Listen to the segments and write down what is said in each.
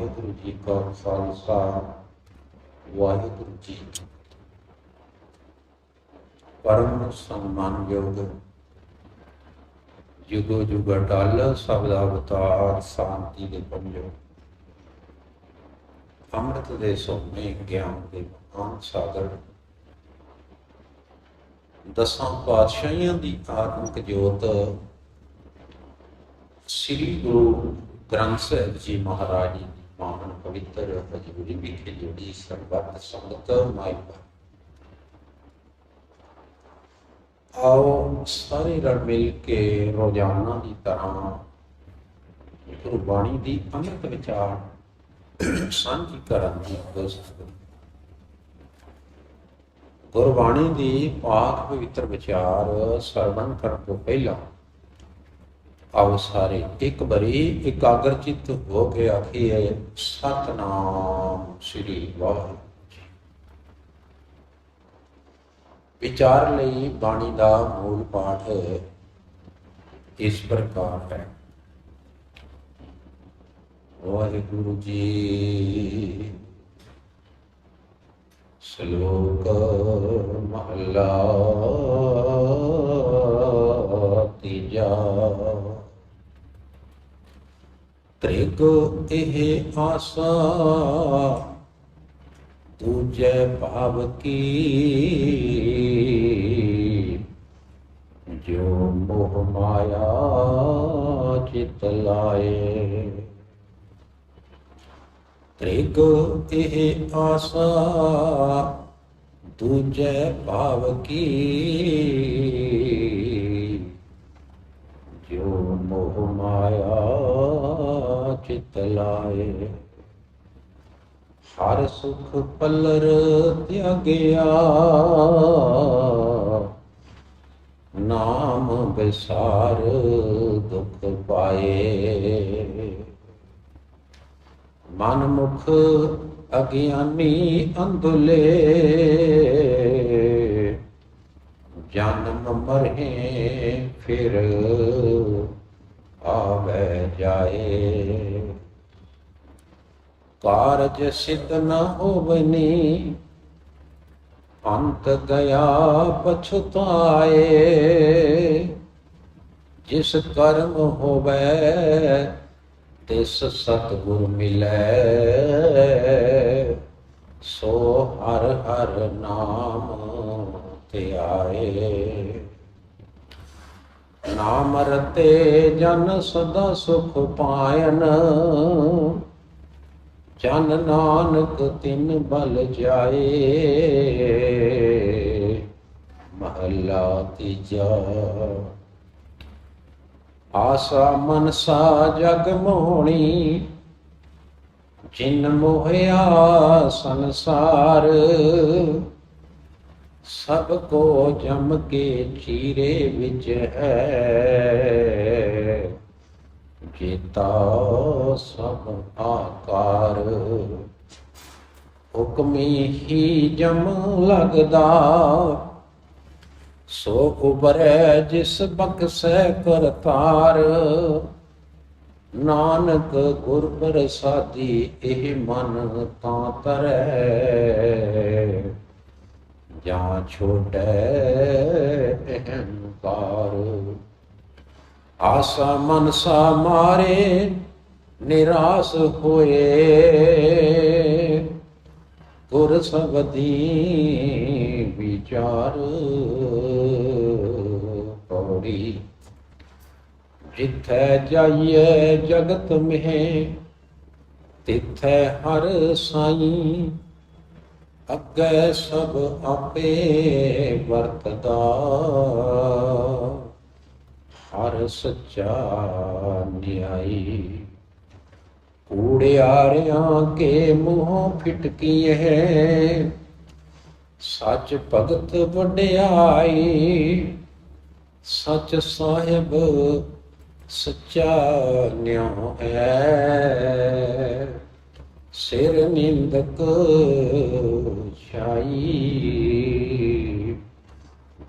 ਵਾਹਿਗੁਰੂ ਜੀ ਕਾ ਖਾਲਸਾ ਵਾਹਿਗੁਰੂ ਜੀ ਪਰਮ ਸਨਮਾਨਯੋਗ ਜੁਗੋ ਜੁਗ ਅਟਲ ਸਬਦ ਅਵਤਾਰ ਸ਼ਾਂਤੀ ਦੇ ਪੰਜੋ ਅੰਮ੍ਰਿਤ ਦੇ ਸੋਨੇ ਗਿਆਨ ਦੇ ਮਹਾਨ ਸਾਗਰ ਦਸਾਂ ਪਾਤਸ਼ਾਹੀਆਂ ਦੀ ਆਤਮਿਕ ਜੋਤ ਸ੍ਰੀ ਗੁਰੂ ਗ੍ਰੰਥ ਸਾਹਿਬ ਜੀ ਮਹਾਰਾਜ ਜੀ ਦੀ ਪਾਵਨ ਪਵਿੱਤਰ ਹਜ਼ੂਰੀ ਵਿਖੇ ਜਿਹੜੀ ਸਰਬੱਤ ਸੰਗਤ ਮਾਈ ਆਓ ਸਾਰੇ ਰਲ ਮਿਲ ਕੇ ਰੋਜ਼ਾਨਾ ਦੀ ਤਰ੍ਹਾਂ ਗੁਰਬਾਣੀ ਦੀ ਅੰਮ੍ਰਿਤ ਵਿਚਾਰ ਸਾਂਝੀ ਕਰਨ ਦੀ ਕੋਸ਼ਿਸ਼ ਕਰੀਏ। ਗੁਰਬਾਣੀ ਦੀ ਪਾਕ ਪਵਿੱਤਰ ਵਿਚਾਰ ਸਰਵਣ ਕਰਨ ਤੋਂ ਪਹਿਲਾਂ ਆਓ ਸਾਰੇ ਇੱਕ ਵਾਰੀ ਇਕਾਗਰ ਚਿੱਤ ਹੋ ਕੇ ਆਖੀਏ ਸਤਨਾਮ ਸ੍ਰੀ ਵਾਹਿਗੁਰੂ ਜੀ। ਵਿਚਾਰ ਲਈ ਬਾਣੀ ਦਾ ਮੂਲ ਪਾਠ ਇਸ ਪ੍ਰਕਾਰ ਹੈ। ਵਾਹਿਗੁਰੂ ਜੀ ਸ਼ਲੋਕ ਮਹਲਾ ਤੀਜਾ। ਤ੍ਰਿਗ ਇਹ ਆਸਾ ਦੂਜੇ ਭਾਵ ਕੀ, ਜੋ ਮੋਹ ਮਾਇਆ ਚਿਤ ਲਾਏ। ਤ੍ਰਿਗ ਇਹ ਆਸਾ ਦੂਜੇ ਭਾਵ ਕੀ, ਜੋ ਮੋਹ ਮਾਇਆ ਚਿਤ ਲਾਏ। ਹਰ ਸੁਖ ਪਲਰ ਤਿਆਗਿਆ, ਨਾਮ ਵਿਸਾਰ ਦੁਖ ਪਾਏ। ਮਨ ਮੁਖ ਅਗਿਆਨੀ ਅੰਧੁਲੇ, ਜਨਮ ਮਰਹਿ ਫਿਰ ਆਵੇ ਜਾਏ। ਕਾਰਜ ਸਿਧ ਨ ਹੋਵਨੀ, ਅੰਤ ਗਿਆ ਪਛੁਤਾਏ। ਜਿਸ ਕਰਮ ਹੋਵੇ ਤਿਸ ਸਤਿਗੁਰ ਮਿਲੈ, ਸੋ ਹਰ ਹਰ ਨਾਮ ਧਿਆਏ। ਨਾਮ ਰਤੇ ਜਨ ਸਦਾ ਸੁਖ ਪਾਇਨ, ਜਨ ਨਾਨਕ ਤਿਨ ਬਲ ਜਾਏ। ਮਹਲਾ ਤੀਜਾ। ਆਸਾ ਮਨਸਾ ਜਗ ਮੋਹਣੀ, ਜਿਨ ਮੋਹਿਆ ਸੰਸਾਰ। ਸਭ ਕੋ ਜਮ ਕੇ ਚੀਰੇ ਵਿੱਚ ਹੈ, ਜੀਤਾ ਸਭ ਆਕਾਰ। ਹੁਕਮੀ ਹੀ ਜਮ ਲਗਦਾ, ਸੋ ਉਬਰੈ ਜਿਸ ਬਖਸ਼ੈ ਕਰਤਾਰ। ਨਾਨਕ ਗੁਰ ਪ੍ਰਸਾਦੀ ਇਹ ਮਨ ਤਾਂ ਤਰੈ, ਜਾਂ ਛੋਟੈ ਅਹੰਕਾਰ। ਆਸਾ ਮਨਸਾ ਮਾਰੇ ਨਿਰਾਸ ਹੋਏ, ਗੁਰ ਸਬਦੀ ਵਿਚਾਰ। ਪੌੜੀ। ਜਿੱਥੈ ਜਾਈਏ ਜਗਤ ਮਹਿ, ਤਿੱਥੈ ਹਰ ਸਾਈਂ। ਅੱਗੇ ਸਭ ਆਪੇ ਵਰਤਦਾ, ਹਰ ਸੱਚਾ ਨਿਆਈ। ਕੂੜਿਆਰਿਆਂ ਕੇ ਮੂੰਹ ਫਿਟਕੀ ਹੈ, ਸੱਚ ਭਗਤ ਵਡਿਆਈ। ਸੱਚ ਸਾਹਿਬ ਸੱਚਾ ਨਿਉ ਹੈ, ਸਿਰ ਨਿੰਦਕ ਛਾਈ।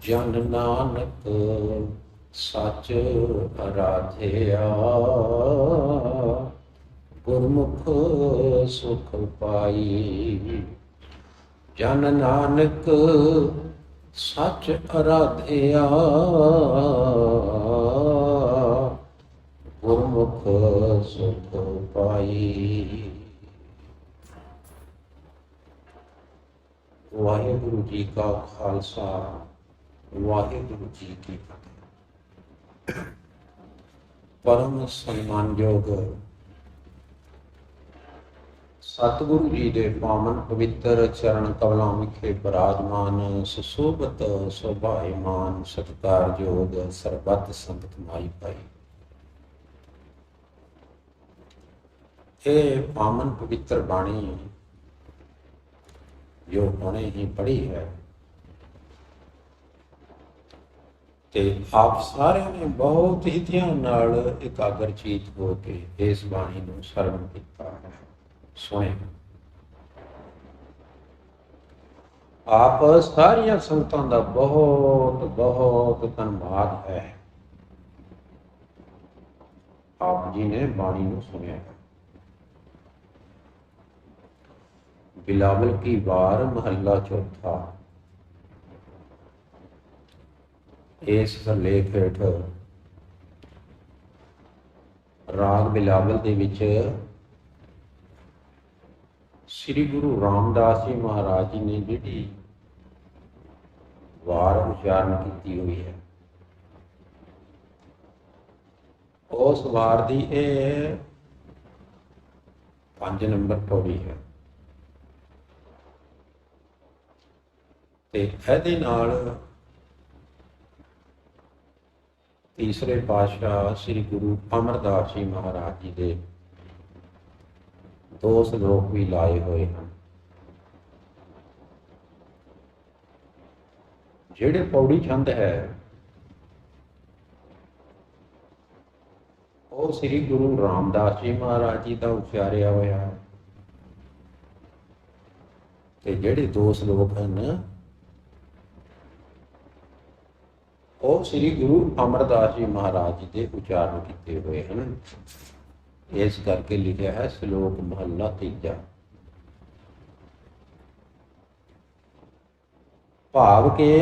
ਜਨ ਨਾਨਕ ਸੱਚ ਅਰਾਧਿਆ, गुरमुख सुख पाई। जन नानक सच आराध्या, गुरमुख सुख पाई। वाहिगुरु जी का खालसा, वाहिगुरु जी की फतेह। परम सन्मानयोग सतगुरु जी के पावन पवित्र चरण कमलों विखे विराजमान सुशोभत शोभायमान सत्कारयोग सरबत संगत माई पाई। ये पावन पवित्र बाणी जो हुणे ही पढ़ी है, ते आप सारे ने बहुत ही ध्यान नाल एकाग्रचित होके इस बाणी नूं सरवण कीता है, सुने। आप सारिया संगतां दा बहुत बहुत धन्यवाद है, आप जी ने बाणी नूं सुनिया है। बिलावल की वार महला चौथा। इस लेख हेठ राग बिलावल दे विच श्री गुरु रामदास जी महाराज जी ने जिहड़ी वार उच्चारण की हुई है, उस वार दी ये 5 नंबर पौड़ी है। ते इहदे नाल तीसरे पातशाह श्री गुरु अमरदास जी महाराज जी के 2 श्लोक भी लाए हुए हैं। जेड़े पौड़ी छंद है वो श्री गुरु रामदास जी महाराज जी का उच्चारिया होया है, ते जेड़े 2 श्लोक हैं वो श्री गुरु अमरदास जी महाराज जी के उच्चारण किए हुए हैं। इस करके लिखा है श्लोक महला तीजा। भाव के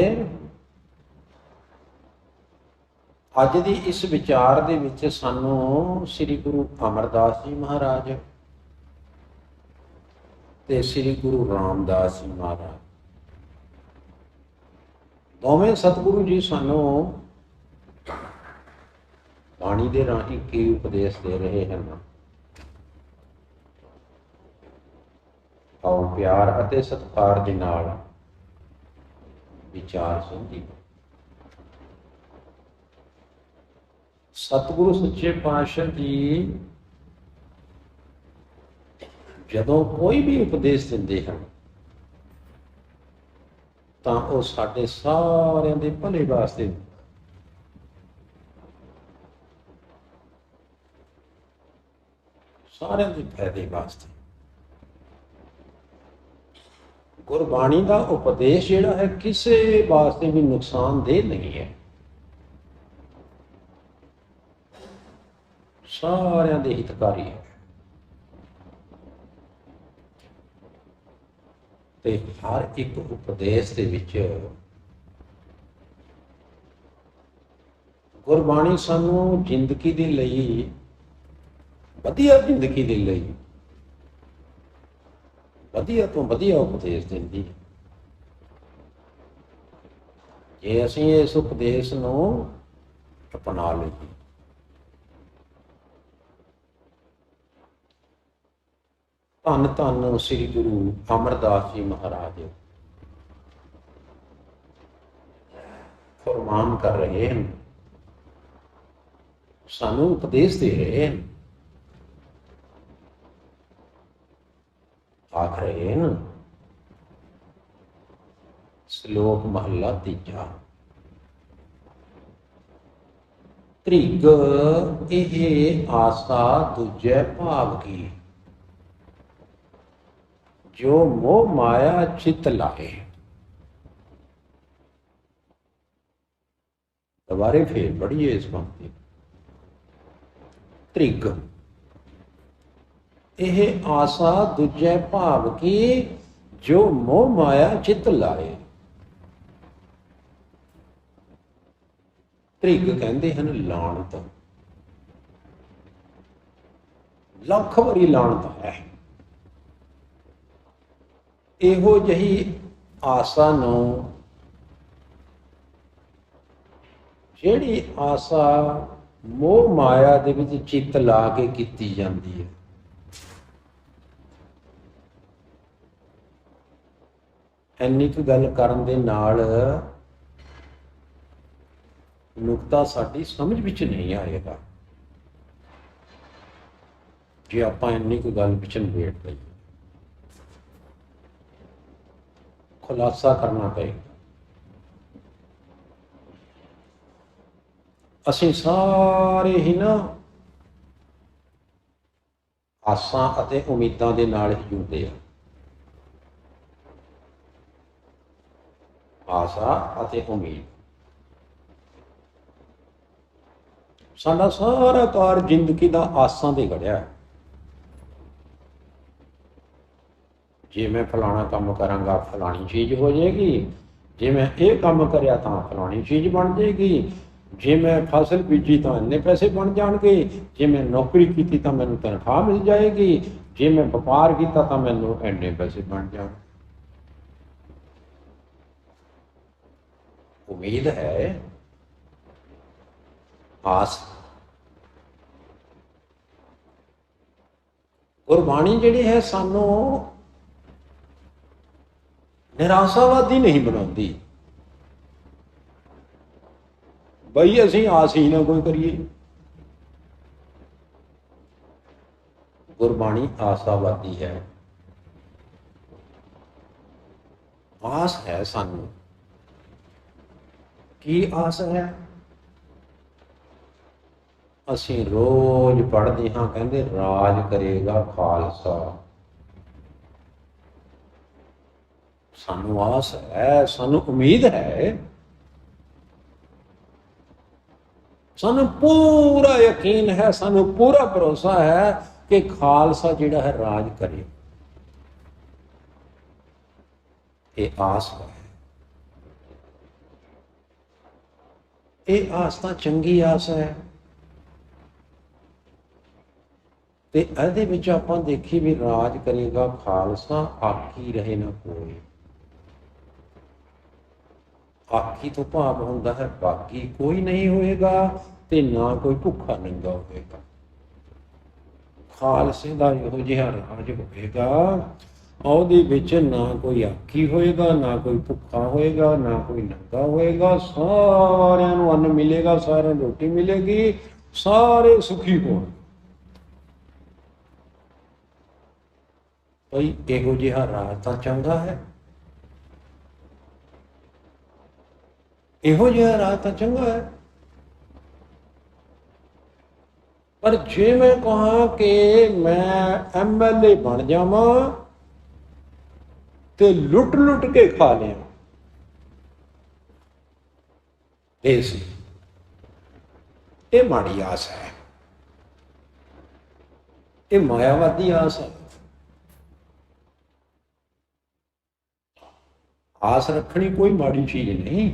अज दी इस विचार दे विच सानू श्री गुरु अमरदास जी महाराज ते श्री गुरु रामदास जी महाराज दोवें सतगुरु जी सानू बाणी दे राही की उपदेश दे रहे हैं। आओ प्यार अते सत्कार दे नाल विचार समझी। सतगुरु सच्चे पातशाह जी जदों कोई भी उपदेश दिंदे हैं तां वो साडे सारिਆਂ ਦੇ भले वास्ते, सारिਆਂ ਦੇ फायदे वास्ते। गुरबाणी का उपदेश जिहड़ा है किसी वास्ते भी नुकसानदेह नहीं है, सारिਆਂ ਦੇ हितकारी है। ते हर एक उपदेश दे विच गुरबाणी सानू जिंदगी दे लई वधिया जिंदगी दे लई वधिया तो वधिया उपदेश दिंदी है। जे असीं इस उपदेश नूं अपना लईए धन धन श्री गुरु अमरदास जी महाराज फरमान कर रहे हैं, सानू उपदेश दे रहे हैं। आख रहे हैं श्लोक महला तीजा। त्रिग एह आसा दूजे भाव की, जो मोह माया चित लाए। दोबारे फिर पढ़िए इस पंक्ति। त्रिग ਇਹ ਆਸਾ ਦੂਜੇ ਭਾਵ ਕੀ ਜੋ ਮੋਹ ਮਾਇਆ ਚਿਤ ਲਾਏ। ਤ੍ਰਿਗ ਕਹਿੰਦੇ ਹਨ ਲਾਣਤ, ਲੱਖ ਵਾਰੀ ਲਾਣਤ ਹੈ। ਇਹੋ ਜਿਹੀ ਆਸਾ ਨੂੰ, ਜਿਹੜੀ ਆਸਾ ਮੋਹ ਮਾਇਆ ਦੇ ਵਿੱਚ ਚਿੱਤ ਲਾ ਕੇ ਕੀਤੀ ਜਾਂਦੀ ਹੈ, ਇੰਨੀ ਕੁ ਗੱਲ ਕਰਨ ਦੇ ਨਾਲ ਨੁਕਤਾ ਸਾਡੀ ਸਮਝ ਵਿੱਚ ਨਹੀਂ ਆਏਗਾ। ਜੇ ਆਪਾਂ ਇੰਨੀ ਕੁ ਗੱਲ ਵਿੱਚ ਨਿਬੇੜ ਲਈਏ, ਖੁਲਾਸਾ ਕਰਨਾ ਪਏਗਾ। ਅਸੀਂ ਸਾਰੇ ਹੀ ਨਾ ਆਸਾਂ ਅਤੇ ਉਮੀਦਾਂ ਦੇ ਨਾਲ ਹੀ ਜੁੜਦੇ ਆ। ਆਸਾ ਅਤੇ ਉਮੀਦ, ਸਾਡਾ ਸਾਰਾ ਕਾਰ ਜ਼ਿੰਦਗੀ ਦਾ ਆਸਾਂ ਤੇ ਘੜਿਆ। ਜੇ ਮੈਂ ਫਲਾਣਾ ਕੰਮ ਕਰਾਂਗਾ ਫਲਾਣੀ ਚੀਜ਼ ਹੋ ਜਾਏਗੀ, ਜੇ ਮੈਂ ਇਹ ਕੰਮ ਕਰਿਆ ਤਾਂ ਫਲਾਣੀ ਚੀਜ਼ ਬਣ ਜਾਏਗੀ, ਜੇ ਮੈਂ ਫਸਲ ਬੀਜੀ ਤਾਂ ਇੰਨੇ ਪੈਸੇ ਬਣ ਜਾਣਗੇ, ਜੇ ਮੈਂ ਨੌਕਰੀ ਕੀਤੀ ਤਾਂ ਮੈਨੂੰ ਤਨਖਾਹ ਮਿਲ ਜਾਏਗੀ, ਜੇ ਮੈਂ ਵਪਾਰ ਕੀਤਾ ਤਾਂ ਮੈਨੂੰ ਇੰਨੇ ਪੈਸੇ ਬਣ ਜਾਣਗੇ। ਉਮੀਦ ਹੈ, ਆਸ। ਗੁਰਬਾਣੀ ਜਿਹੜੀ ਹੈ ਸਾਨੂੰ ਨਿਰਾਸ਼ਾਵਾਦੀ ਨਹੀਂ ਬਣਾਉਂਦੀ, ਬਈ ਅਸੀਂ ਆਸ ਹੀ ਨਾ ਕੋਈ ਕਰੀਏ। ਗੁਰਬਾਣੀ ਆਸਾਵਾਦੀ ਹੈ। ਆਸ ਹੈ ਸਾਨੂੰ। ਕੀ ਆਸ ਹੈ? ਅਸੀਂ ਰੋਜ਼ ਪੜ੍ਹਦੇ ਹਾਂ, ਕਹਿੰਦੇ ਰਾਜ ਕਰੇਗਾ ਖਾਲਸਾ। ਸਾਨੂੰ ਆਸ ਹੈ, ਸਾਨੂੰ ਉਮੀਦ ਹੈ, ਸਾਨੂੰ ਪੂਰਾ ਯਕੀਨ ਹੈ, ਸਾਨੂੰ ਪੂਰਾ ਭਰੋਸਾ ਹੈ ਕਿ ਖਾਲਸਾ ਜਿਹੜਾ ਹੈ ਰਾਜ ਕਰੇ। ਇਹ ਆਸ ਹੈ। ਇਹ ਆਸ ਤਾਂ ਚੰਗੀ ਆਸ ਹੈ। ਤੇ ਇਹਦੇ ਵਿੱਚ ਆਪਾਂ ਦੇਖੀ ਵੀ ਰਾਜ ਕਰੇਗਾ ਖਾਲਸਾ, ਆਖੀ ਰਹੇ ਨਾ ਕੋਈ। ਆਖੀ ਤੋਂ ਭਾਵ ਹੁੰਦਾ ਹੈ ਬਾਕੀ ਕੋਈ ਨਹੀਂ ਹੋਏਗਾ ਤੇ ਨਾ ਕੋਈ ਭੁੱਖਾ ਨੰਗਾ ਹੋਏਗਾ। ਖਾਲਸੇ ਦਾ ਇਹੋ ਜਿਹਾ ਰਾਜ ਹੋਏਗਾ, ਉਹਦੇ ਵਿੱਚ ਨਾ ਕੋਈ ਆਖੀ ਹੋਏਗਾ, ਨਾ ਕੋਈ ਭੁੱਖਾ ਹੋਏਗਾ, ਨਾ ਕੋਈ ਨੰਗਾ ਹੋਏਗਾ। ਸਾਰਿਆਂ ਨੂੰ ਅੰਨ ਮਿਲੇਗਾ, ਸਾਰਿਆਂ ਨੂੰ ਰੋਟੀ ਮਿਲੇਗੀ, ਸਾਰੇ ਸੁਖੀ ਹੋਣ। ਭਈ ਇਹੋ ਜਿਹਾ ਰਾਜ ਤਾਂ ਚੰਗਾ ਹੈ, ਇਹੋ ਜਿਹਾ ਰਾਜ ਤਾਂ ਚੰਗਾ ਹੈ। ਪਰ ਜੇ ਮੈਂ ਕਹਾਂ ਕਿ ਮੈਂ MLA ਬਣ ਜਾਵਾਂ ਤੇ ਲੁੱਟ ਲੁੱਟ ਕੇ ਖਾ ਲਿਆ, ਇਹ ਮਾੜੀ ਆਸ ਹੈ, ਇਹ ਮਾਇਆਵਾਦੀ ਆਸ ਹੈ। ਆਸ ਰੱਖਣੀ ਕੋਈ ਮਾੜੀ ਚੀਜ਼ ਨਹੀਂ,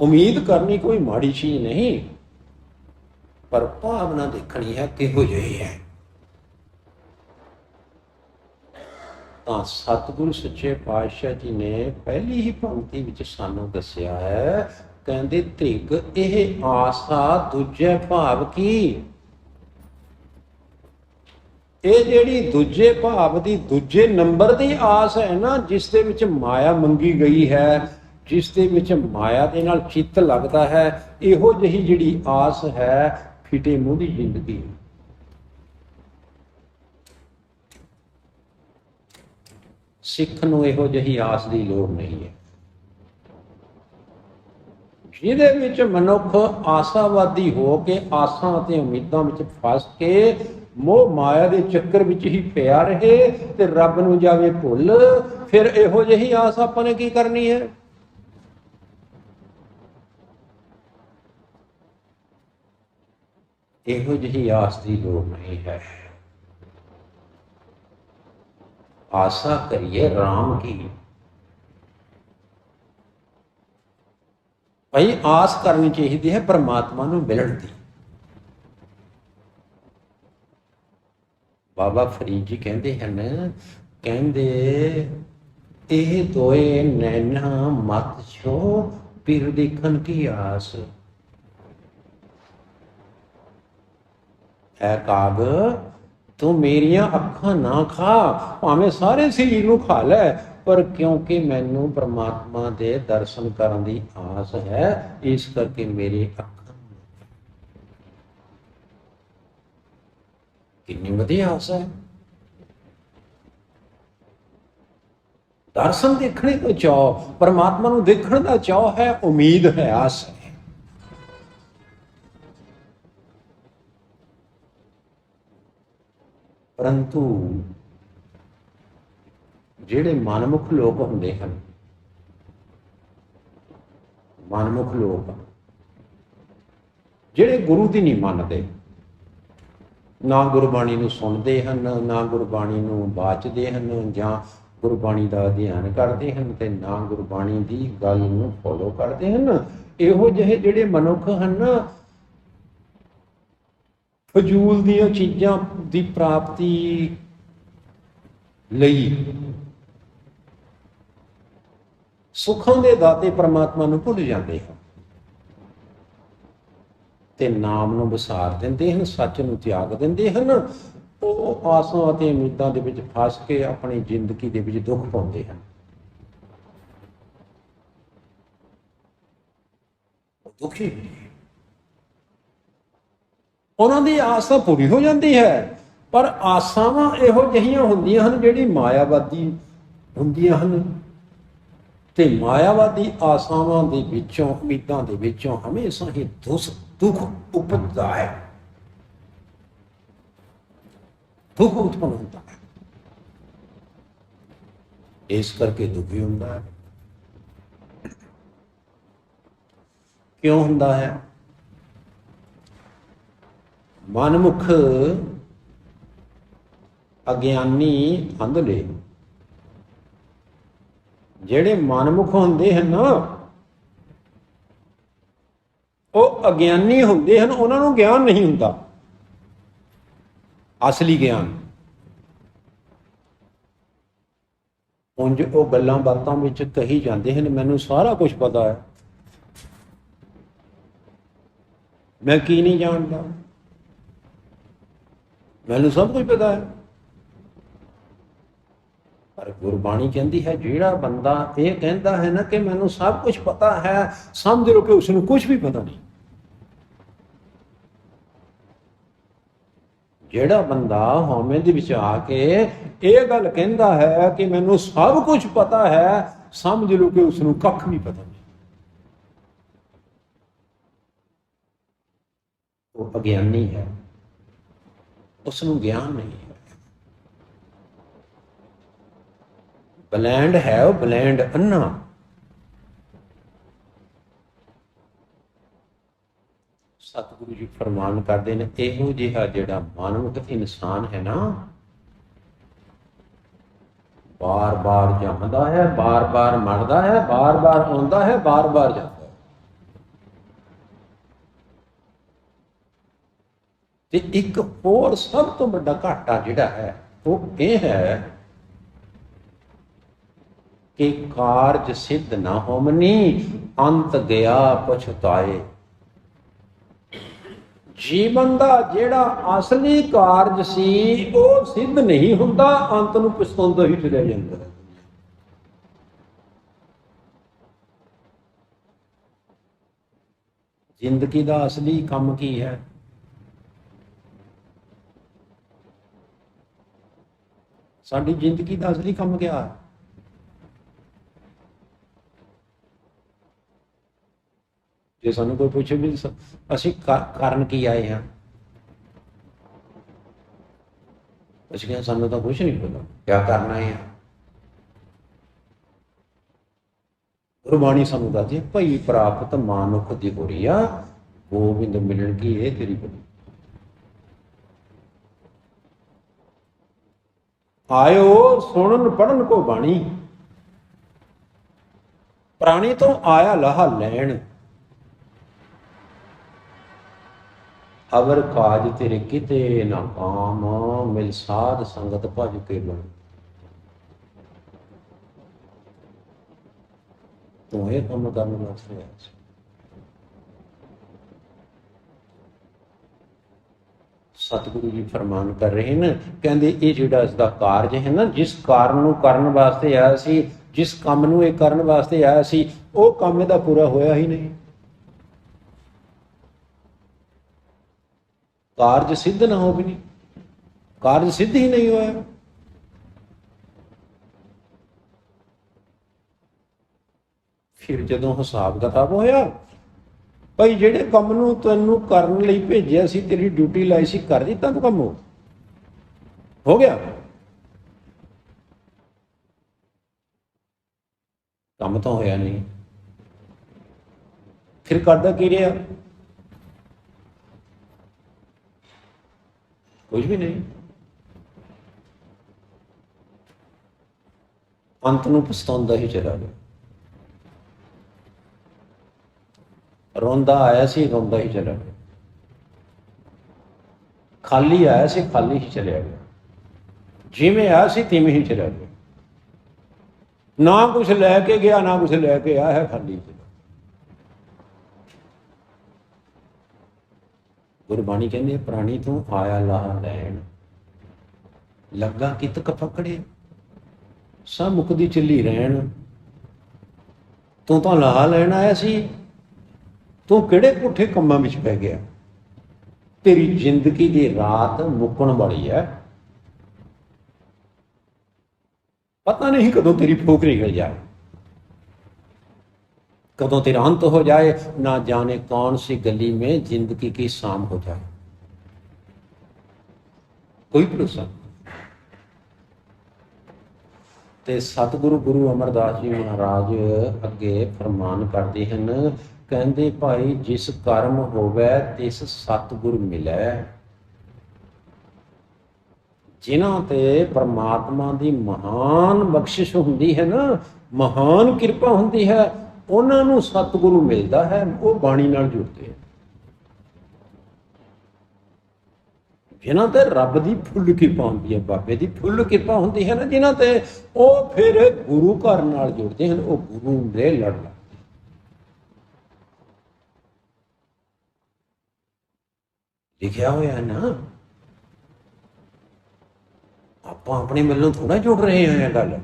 ਉਮੀਦ ਕਰਨੀ ਕੋਈ ਮਾੜੀ ਚੀਜ਼ ਨਹੀਂ, ਪਰ ਭਾਵਨਾ ਦੇਖਣੀ ਹੈ ਕਿਹੋ ਜਿਹੀ ਹੈ। ਤਾਂ ਸਤਿਗੁਰੂ ਸੱਚੇ ਪਾਤਸ਼ਾਹ ਜੀ ਨੇ ਪਹਿਲੀ ਹੀ ਪੰਕਤੀ ਵਿੱਚ ਸਾਨੂੰ ਦੱਸਿਆ ਹੈ, ਕਹਿੰਦੇ ਧਿਗ ਇਹ ਆਸਾ ਦੂਜੇ ਭਾਵ ਕੀ। ਇਹ ਜਿਹੜੀ ਦੂਜੇ ਭਾਵ ਦੀ, ਦੂਜੇ ਨੰਬਰ ਦੀ ਆਸ ਹੈ ਨਾ, ਜਿਸ ਦੇ ਵਿੱਚ ਮਾਇਆ ਮੰਗੀ ਗਈ ਹੈ, ਜਿਸ ਦੇ ਵਿੱਚ ਮਾਇਆ ਦੇ ਨਾਲ ਚਿੱਤ ਲੱਗਦਾ ਹੈ, ਇਹੋ ਜਿਹੀ ਜਿਹੜੀ ਆਸ ਹੈ ਫਿਟੇ ਮੂੰਹ ਦੀ ਜ਼ਿੰਦਗੀ। ਸਿੱਖ ਨੂੰ ਇਹੋ ਜਿਹੀ ਆਸ ਦੀ ਲੋੜ ਨਹੀਂ ਹੈ। ਜਿਹਦੇ ਵਿੱਚ ਮਨੁੱਖ ਆਸਾਵਾਦੀ ਹੋ ਕੇ ਆਸਾਂ ਅਤੇ ਉਮੀਦਾਂ ਵਿੱਚ ਫਸ ਕੇ ਮੋਹ ਮਾਇਆ ਦੇ ਚੱਕਰ ਵਿੱਚ ਹੀ ਪਿਆ ਰਹੇ ਤੇ ਰੱਬ ਨੂੰ ਜਾਵੇ ਭੁੱਲ, ਫਿਰ ਇਹੋ ਜਿਹੀ ਆਸ ਆਪਾਂ ਨੇ ਕੀ ਕਰਨੀ ਹੈ। ਇਹੋ ਜਿਹੀ ਆਸ ਦੀ ਲੋੜ ਨਹੀਂ ਹੈ। आशा करिए राम की। भाई आस करनी चाहिए है परमात्मा ਨੂੰ ਮਿਲਣ ਦੀ। बाबा फरीद जी कहते हैं, कहते ਇਹ ਦੋਏ ਨੈਣਾ ਮਤ ਛੋ ਪੀਰ ਦੇਖਣ ਕੀ ਆਸ। ਐ ਕਾਗ ਤੂੰ ਮੇਰੀਆਂ ਅੱਖਾਂ ਨਾ ਖਾ, ਭਾਵੇਂ ਸਾਰੇ ਸਰੀਰ ਨੂੰ ਖਾ ਲੈ, ਪਰ ਕਿਉਂਕਿ ਮੈਨੂੰ ਪਰਮਾਤਮਾ ਦੇ ਦਰਸ਼ਨ ਕਰਨ ਦੀ ਆਸ ਹੈ, ਇਸ ਕਰਕੇ ਮੇਰੀ ਅੱਖਾਂ। ਕਿੰਨੀ ਵਧੀਆ ਆਸ ਹੈ। दर्शन देखने का चाव, परमात्मा ਨੂੰ ਦੇਖਣ ਦਾ ਚਾਅ ਹੈ, ਉਮੀਦ ਹੈ, ਆਸ ਹੈ। परंतु ਜਿਹੜੇ ਮਨਮੁਖ ਲੋਕ ਹੁੰਦੇ ਹਨ, ਮਨਮੁਖ ਲੋਕ ਜਿਹੜੇ ਗੁਰੂ ਦੀ ਨਹੀਂ ਮੰਨਦੇ, ਨਾ ਗੁਰਬਾਣੀ ਨੂੰ ਸੁਣਦੇ ਹਨ, ਨਾ ਗੁਰਬਾਣੀ ਨੂੰ ਬਾਚਦੇ ਹਨ, ਜਾਂ ਗੁਰਬਾਣੀ ਦਾ ਅਧਿਐਨ ਕਰਦੇ ਹਨ, ਤੇ ਨਾ ਗੁਰਬਾਣੀ ਦੀ ਗੱਲ ਨੂੰ ਫੋਲੋ ਕਰਦੇ ਹਨ। ਇਹੋ ਜਿਹੇ ਜਿਹੜੇ ਮਨੁੱਖ ਹਨ, ਫਜ਼ੂਲ ਦੀਆਂ ਚੀਜ਼ਾਂ ਦੀ ਪ੍ਰਾਪਤੀ ਲਈ ਸੁੱਖਾਂ ਦੇ ਦਾਤੇ ਪਰਮਾਤਮਾ ਨੂੰ ਭੁੱਲ ਜਾਂਦੇ ਹਨ ਤੇ ਨਾਮ ਨੂੰ ਵਿਸਾਰ ਦਿੰਦੇ ਹਨ, ਸੱਚ ਨੂੰ ਤਿਆਗ ਦਿੰਦੇ ਹਨ। ਉਹ ਆਸਾਂ ਅਤੇ ਉਮੀਦਾਂ ਦੇ ਵਿੱਚ ਫਸ ਕੇ ਆਪਣੀ ਜ਼ਿੰਦਗੀ ਦੇ ਵਿੱਚ ਦੁੱਖ ਪਾਉਂਦੇ ਹਨ। ਦੁਖੀ ਉਹਨਾਂ ਦੀ ਆਸ ਤਾਂ ਪੂਰੀ ਹੋ ਜਾਂਦੀ ਹੈ, ਪਰ ਆਸਾਵਾਂ ਇਹੋ ਜਿਹੀਆਂ ਹੁੰਦੀਆਂ ਹਨ ਜਿਹੜੀ ਮਾਇਆਵਾਦੀ ਹੁੰਦੀਆਂ ਹਨ, ਤੇ ਮਾਇਆਵਾਦੀ ਆਸਾਵਾਂ ਦੇ ਵਿੱਚੋਂ, ਉਮੀਦਾਂ ਦੇ ਵਿੱਚੋਂ ਹਮੇਸ਼ਾ ਹੀ ਦੁੱਖ ਉਪਜਦਾ ਹੈ, ਦੁੱਖ ਉਤਪੰਨ ਹੁੰਦਾ ਹੈ। ਇਸ ਕਰਕੇ ਦੁਖੀ ਹੁੰਦਾ ਹੈ। ਕਿਉਂ ਹੁੰਦਾ ਹੈ? ਮਨਮੁਖ ਅਗਿਆਨੀ ਅੰਧਲੇ, ਜਿਹੜੇ ਮਨਮੁਖ ਹੁੰਦੇ ਹਨ ਉਹ ਅਗਿਆਨੀ ਹੁੰਦੇ ਹਨ, ਉਹਨਾਂ ਨੂੰ ਗਿਆਨ ਨਹੀਂ ਹੁੰਦਾ, ਅਸਲੀ ਗਿਆਨ। ਉਂਝ ਉਹ ਗੱਲਾਂ ਬਾਤਾਂ ਵਿੱਚ ਕਹੀ ਜਾਂਦੇ ਹਨ, ਮੈਨੂੰ ਸਾਰਾ ਕੁਝ ਪਤਾ ਹੈ, ਮੈਂ ਕੀ ਨਹੀਂ ਜਾਣਦਾ, ਮੈਨੂੰ ਸਭ ਕੁਝ ਪਤਾ ਹੈ। ਪਰ ਗੁਰਬਾਣੀ ਕਹਿੰਦੀ ਹੈ, ਜਿਹੜਾ ਬੰਦਾ ਇਹ ਕਹਿੰਦਾ ਹੈ ਨਾ ਕਿ ਮੈਨੂੰ ਸਭ ਕੁਝ ਪਤਾ ਹੈ, ਸਮਝ ਲਓ ਕਿ ਉਸਨੂੰ ਕੁਝ ਵੀ ਪਤਾ ਨਹੀਂ। ਜਿਹੜਾ ਬੰਦਾ ਹਉਮੈ ਦੇ ਵਿੱਚ ਆ ਕੇ ਇਹ ਗੱਲ ਕਹਿੰਦਾ ਹੈ ਕਿ ਮੈਨੂੰ ਸਭ ਕੁਝ ਪਤਾ ਹੈ, ਸਮਝ ਲਓ ਕਿ ਉਸਨੂੰ ਕੱਖ ਵੀ ਪਤਾ ਨਹੀਂ। ਉਹ ਅਗਿਆਨੀ ਹੈ, ਉਸਨੂੰ ਗਿਆਨ ਨਹੀਂ ਹੈ। ਬਲੈਂਡ ਹੈ ਉਹ, ਬਲੈਂਡ ਅੰਨਾ। ਸਤਿਗੁਰੂ ਜੀ ਫਰਮਾਨ ਕਰਦੇ ਨੇ, ਇਹੋ ਜਿਹਾ ਜਿਹੜਾ ਮਾਨਵ ਇਨਸਾਨ ਹੈ ਨਾ, ਬਾਰ-ਬਾਰ ਜੰਮਦਾ ਹੈ, ਬਾਰ-ਬਾਰ ਮਰਦਾ ਹੈ, ਬਾਰ-ਬਾਰ ਆਉਂਦਾ ਹੈ, ਬਾਰ-ਬਾਰ ਜਾਂਦਾ ਹੈ। ਤੇ ਇੱਕ ਹੋਰ ਸਭ ਤੋਂ ਵੱਡਾ ਘਾਟਾ ਜਿਹੜਾ ਹੈ ਉਹ ਇਹ ਹੈ ਕਿ ਕਾਰਜ ਸਿੱਧ ਨਾ ਹੋਮਨੀ, ਅੰਤ ਗਿਆ ਪਛਤਾਏ। ਜੀਵਨ ਦਾ ਜਿਹੜਾ ਅਸਲੀ ਕਾਰਜ ਸੀ ਉਹ ਸਿੱਧ ਨਹੀਂ ਹੁੰਦਾ, ਅੰਤ ਨੂੰ ਪਛਤਾਉਂਦਾ ਹੀ ਚਲਿਆ ਜਾਂਦਾ ਹੈ। ਜ਼ਿੰਦਗੀ ਦਾ ਅਸਲੀ ਕੰਮ ਕੀ ਹੈ? ਸਾਡੀ ਜ਼ਿੰਦਗੀ ਦਾ ਅਸਲੀ ਕੰਮ ਕੀ ਹੈ? ਜੇ ਸਾਨੂੰ ਕੋਈ ਪੁੱਛੇ ਵੀ ਅਸੀਂ ਕਰਨ ਕੀ ਆਏ ਹਾਂ, ਅਸੀਂ ਕਹਿੰਦੇ ਸਾਨੂੰ ਤਾਂ ਕੁਛ ਨਹੀਂ ਪਤਾ, ਕਿਆ ਕਰਨਾ ਹੈ। ਗੁਰਬਾਣੀ ਸਾਨੂੰ ਦੱਸਦੀ ਹੈ, ਭਈ ਪ੍ਰਾਪਤ ਮਾਨੁਖ ਦੀ ਹੋਰੀਆ, ਗੋਬਿੰਦ ਮਿਲਣ ਕੀ ਇਹ ਤੇਰੀ ਬਣੀ। ਆਇਓ ਸੁਣਨ ਪੜਨ ਕੋ ਬਾਣੀ, ਪ੍ਰਾਣੀ ਤੋਂ ਆਇਆ ਲਾਹਾ ਲੈਣ। ਅਵਰ ਕਾਜ ਤੇਰੇ ਕਿਤੇ ਨਾ ਕਾਮ, ਮਿਲ ਸਾਧ ਸੰਗਤ ਭਜ ਕੇ ਬਣ। ਤੂੰ ਇਹ ਕੰਮ ਕਰਨ ਵਾਸਤੇ ਆਇਆ ਸੀ। ਸਤਿਗੁਰੂ ਜੀ ਫਰਮਾਨ ਕਰ ਰਹੇ ਨੇ, ਕਹਿੰਦੇ ਇਹ ਜਿਹੜਾ ਇਸ ਦਾ ਕਾਰਜ ਹੈ ਨਾ, ਜਿਸ ਕਾਰਨ ਨੂੰ ਕਰਨ ਵਾਸਤੇ ਆਇਆ ਸੀ, ਜਿਸ ਕੰਮ ਨੂੰ ਇਹ ਕਰਨ ਵਾਸਤੇ ਆਇਆ ਸੀ, ਉਹ ਕੰਮ ਇਹਦਾ ਪੂਰਾ ਹੋਇਆ ਹੀ ਨਹੀਂ। ਕਾਰਜ ਸਿੱਧ ਨਾ ਹੋ ਵੀ ਨਹੀਂ, ਕਾਰਜ ਸਿੱਧ ਹੀ ਨਹੀਂ ਹੋਇਆ। ਫਿਰ ਜਦੋਂ ਹਿਸਾਬ ਕਿਤਾਬ ਹੋਇਆ, ਭਾਈ ਜਿਹੜੇ ਕੰਮ ਨੂੰ ਤੈਨੂੰ ਕਰਨ ਲਈ ਭੇਜਿਆ ਸੀ, ਤੇਰੀ ਡਿਊਟੀ ਲਾਈ ਸੀ, ਕਰ ਦਿੱਤਾ ਤੂੰ ਕੰਮ, ਹੋ ਗਿਆ ਕੰਮ ਤਾਂ ਹੋਇਆ ਨਹੀਂ। ਫਿਰ ਕਰਦਾ ਕੀ ਰਿਹਾ? ਕੁਝ ਵੀ ਨਹੀਂ। ਅੰਤ ਨੂੰ ਪਛਤਾਉਂਦਾ ਹੀ ਚਲਾ ਗਿਆ। ਰੋਂਦਾ ਆਇਆ ਸੀ, ਰੋਂਦਾ ਹੀ ਚਲਾ ਗਿਆ। ਖਾਲੀ ਆਇਆ ਸੀ, ਖਾਲੀ ਹੀ ਚਲਿਆ ਗਿਆ। ਜਿਵੇਂ ਆਇਆ ਸੀ ਤਿਵੇਂ ਹੀ ਚਲਾ ਗਿਆ। ਨਾ ਕੁਛ ਲੈ ਕੇ ਗਿਆ, ਨਾ ਕੁਛ ਲੈ ਕੇ ਆਇਆ ਹੈ, ਖਾਲੀ ਚਲਾ। ਗੁਰਬਾਣੀ ਕਹਿੰਦੀ ਪ੍ਰਾਣੀ ਤੂੰ ਆਇਆ ਲਾਹਾ ਲੈਣ, ਲੱਗਾ ਕਿਤਕ ਪਕੜੇ, ਸਭ ਮੁਕਦੀ ਚੱਲੀ ਰਹਿਣ। ਤੂੰ ਤਾਂ ਲਾਹਾ ਲੈਣ ਆਇਆ ਸੀ, ਤੂੰ ਕਿਹੜੇ ਪੁੱਠੇ ਕੰਮਾਂ ਵਿੱਚ ਪੈ ਗਿਆ? ਤੇਰੀ ਜ਼ਿੰਦਗੀ ਦੀ ਰਾਤ ਮੁੱਕਣ ਵਾਲੀ ਹੈ, ਪਤਾ ਨਹੀਂ ਕਦੋਂ ਤੇਰੀ ਫੂਕ ਨਿਕਲ ਜਾਏ, कदों तेरा अंत हो जाए, ना जाने कौन सी गली में जिंदगी की शाम हो जाए, कोई भरोसा। ते सतगुरु गुरु अमरदास जी महाराज अगे फरमान करते हैं, कहते भाई जिस कर्म होवे तिस सतगुर मिलै। जिन्हां ते परमात्मा की महान बख्शिश हुंदी है ना, महान किरपा हुंदी है, उन्हां नूं सतगुरु मिलदा है, वो बाणी नाल जुड़ते हैं। जिन्हां ते रब की फुल किरपा हुंदी है, बाबे की फुल किरपा हुंदी है ना, जिन्हां ते वो फिर गुरु घर नाल जुड़ते हैं, वो गुरु दे लड़ लगते। लिखिया होया है ना, आप अपने मिलों थोड़ा जुड़ रहे हैं। गल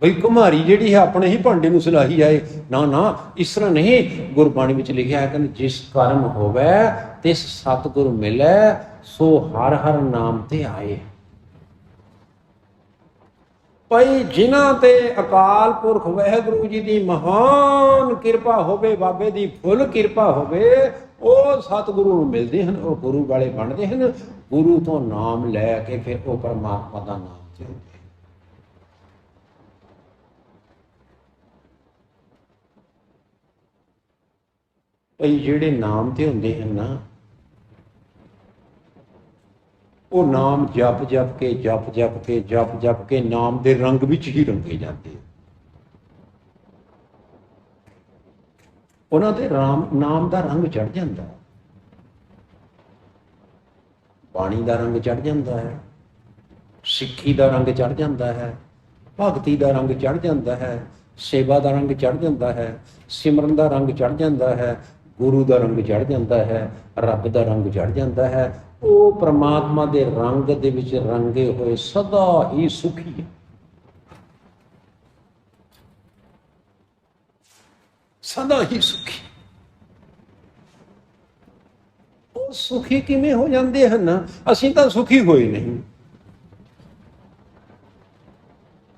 बई कुमारी जिहड़ी है अपने ही भांडे नूं सलाही जाए, ना ना इस तरह नहीं। गुरबाणी विच लिखिया है कि जिस कर्म होवे तिस सतगुर मिलै, सो हर हर नाम ते आए। भाई जिन्हां ते अकाल पुरख वाहिगुरू जी की महान किरपा होवे, बाबे की फुल किरपा होवे, ਉਹ सतगुरु ਨੂੰ ਮਿਲਦੇ ਹਨ, ਉਹ ਗੁਰੂ ਵਾਲੇ ਬਣਦੇ ਹਨ। ਗੁਰੂ ਤੋਂ ਨਾਮ ਲੈ ਕੇ ਫਿਰ ਉਹ ਪਰਮਾਤਮਾ ਦਾ ਨਾਮ ਜਪਦੇ। ਭਈ ਜਿਹੜੇ ਨਾਮ ਤੇ ਹੁੰਦੇ ਹਨ ਨਾ, ਉਹ ਨਾਮ ਜਪ ਜਪ ਕੇ ਜਪ ਜਪ ਕੇ ਜਪ ਜਪ ਕੇ ਨਾਮ ਦੇ ਰੰਗ ਵਿੱਚ ਹੀ ਰੰਗੇ ਜਾਂਦੇ। ਉਹਨਾਂ ਦੇ ਨਾਮ ਦਾ ਰੰਗ ਚੜ ਜਾਂਦਾ, ਬਾਣੀ ਦਾ ਰੰਗ ਚੜ ਜਾਂਦਾ ਹੈ, ਸਿੱਖੀ ਦਾ ਰੰਗ ਚੜ ਜਾਂਦਾ ਹੈ, ਭਗਤੀ ਦਾ ਰੰਗ ਚੜ ਜਾਂਦਾ ਹੈ, ਸੇਵਾ ਦਾ ਰੰਗ ਚੜ ਜਾਂਦਾ ਹੈ, ਸਿਮਰਨ ਦਾ ਰੰਗ ਚੜ ਜਾਂਦਾ ਹੈ, ਗੁਰੂ ਦਾ ਰੰਗ ਚੜ ਜਾਂਦਾ ਹੈ, ਰੱਬ ਦਾ ਰੰਗ ਚੜ ਜਾਂਦਾ ਹੈ। ਉਹ ਪ੍ਰਮਾਤਮਾ ਦੇ ਰੰਗ ਦੇ ਵਿੱਚ ਰੰਗੇ ਹੋਏ ਸਦਾ ਹੀ ਸੁਖੀ ਹੈ। सदा ही सुखी। ਉਹ ਸੁਖੀ ਕਿਵੇਂ ਹੋ ਜਾਂਦੇ ਹਨ? ਅਸੀਂ ਤਾਂ ਸੁਖੀ ਹੋਏ ਨਹੀਂ।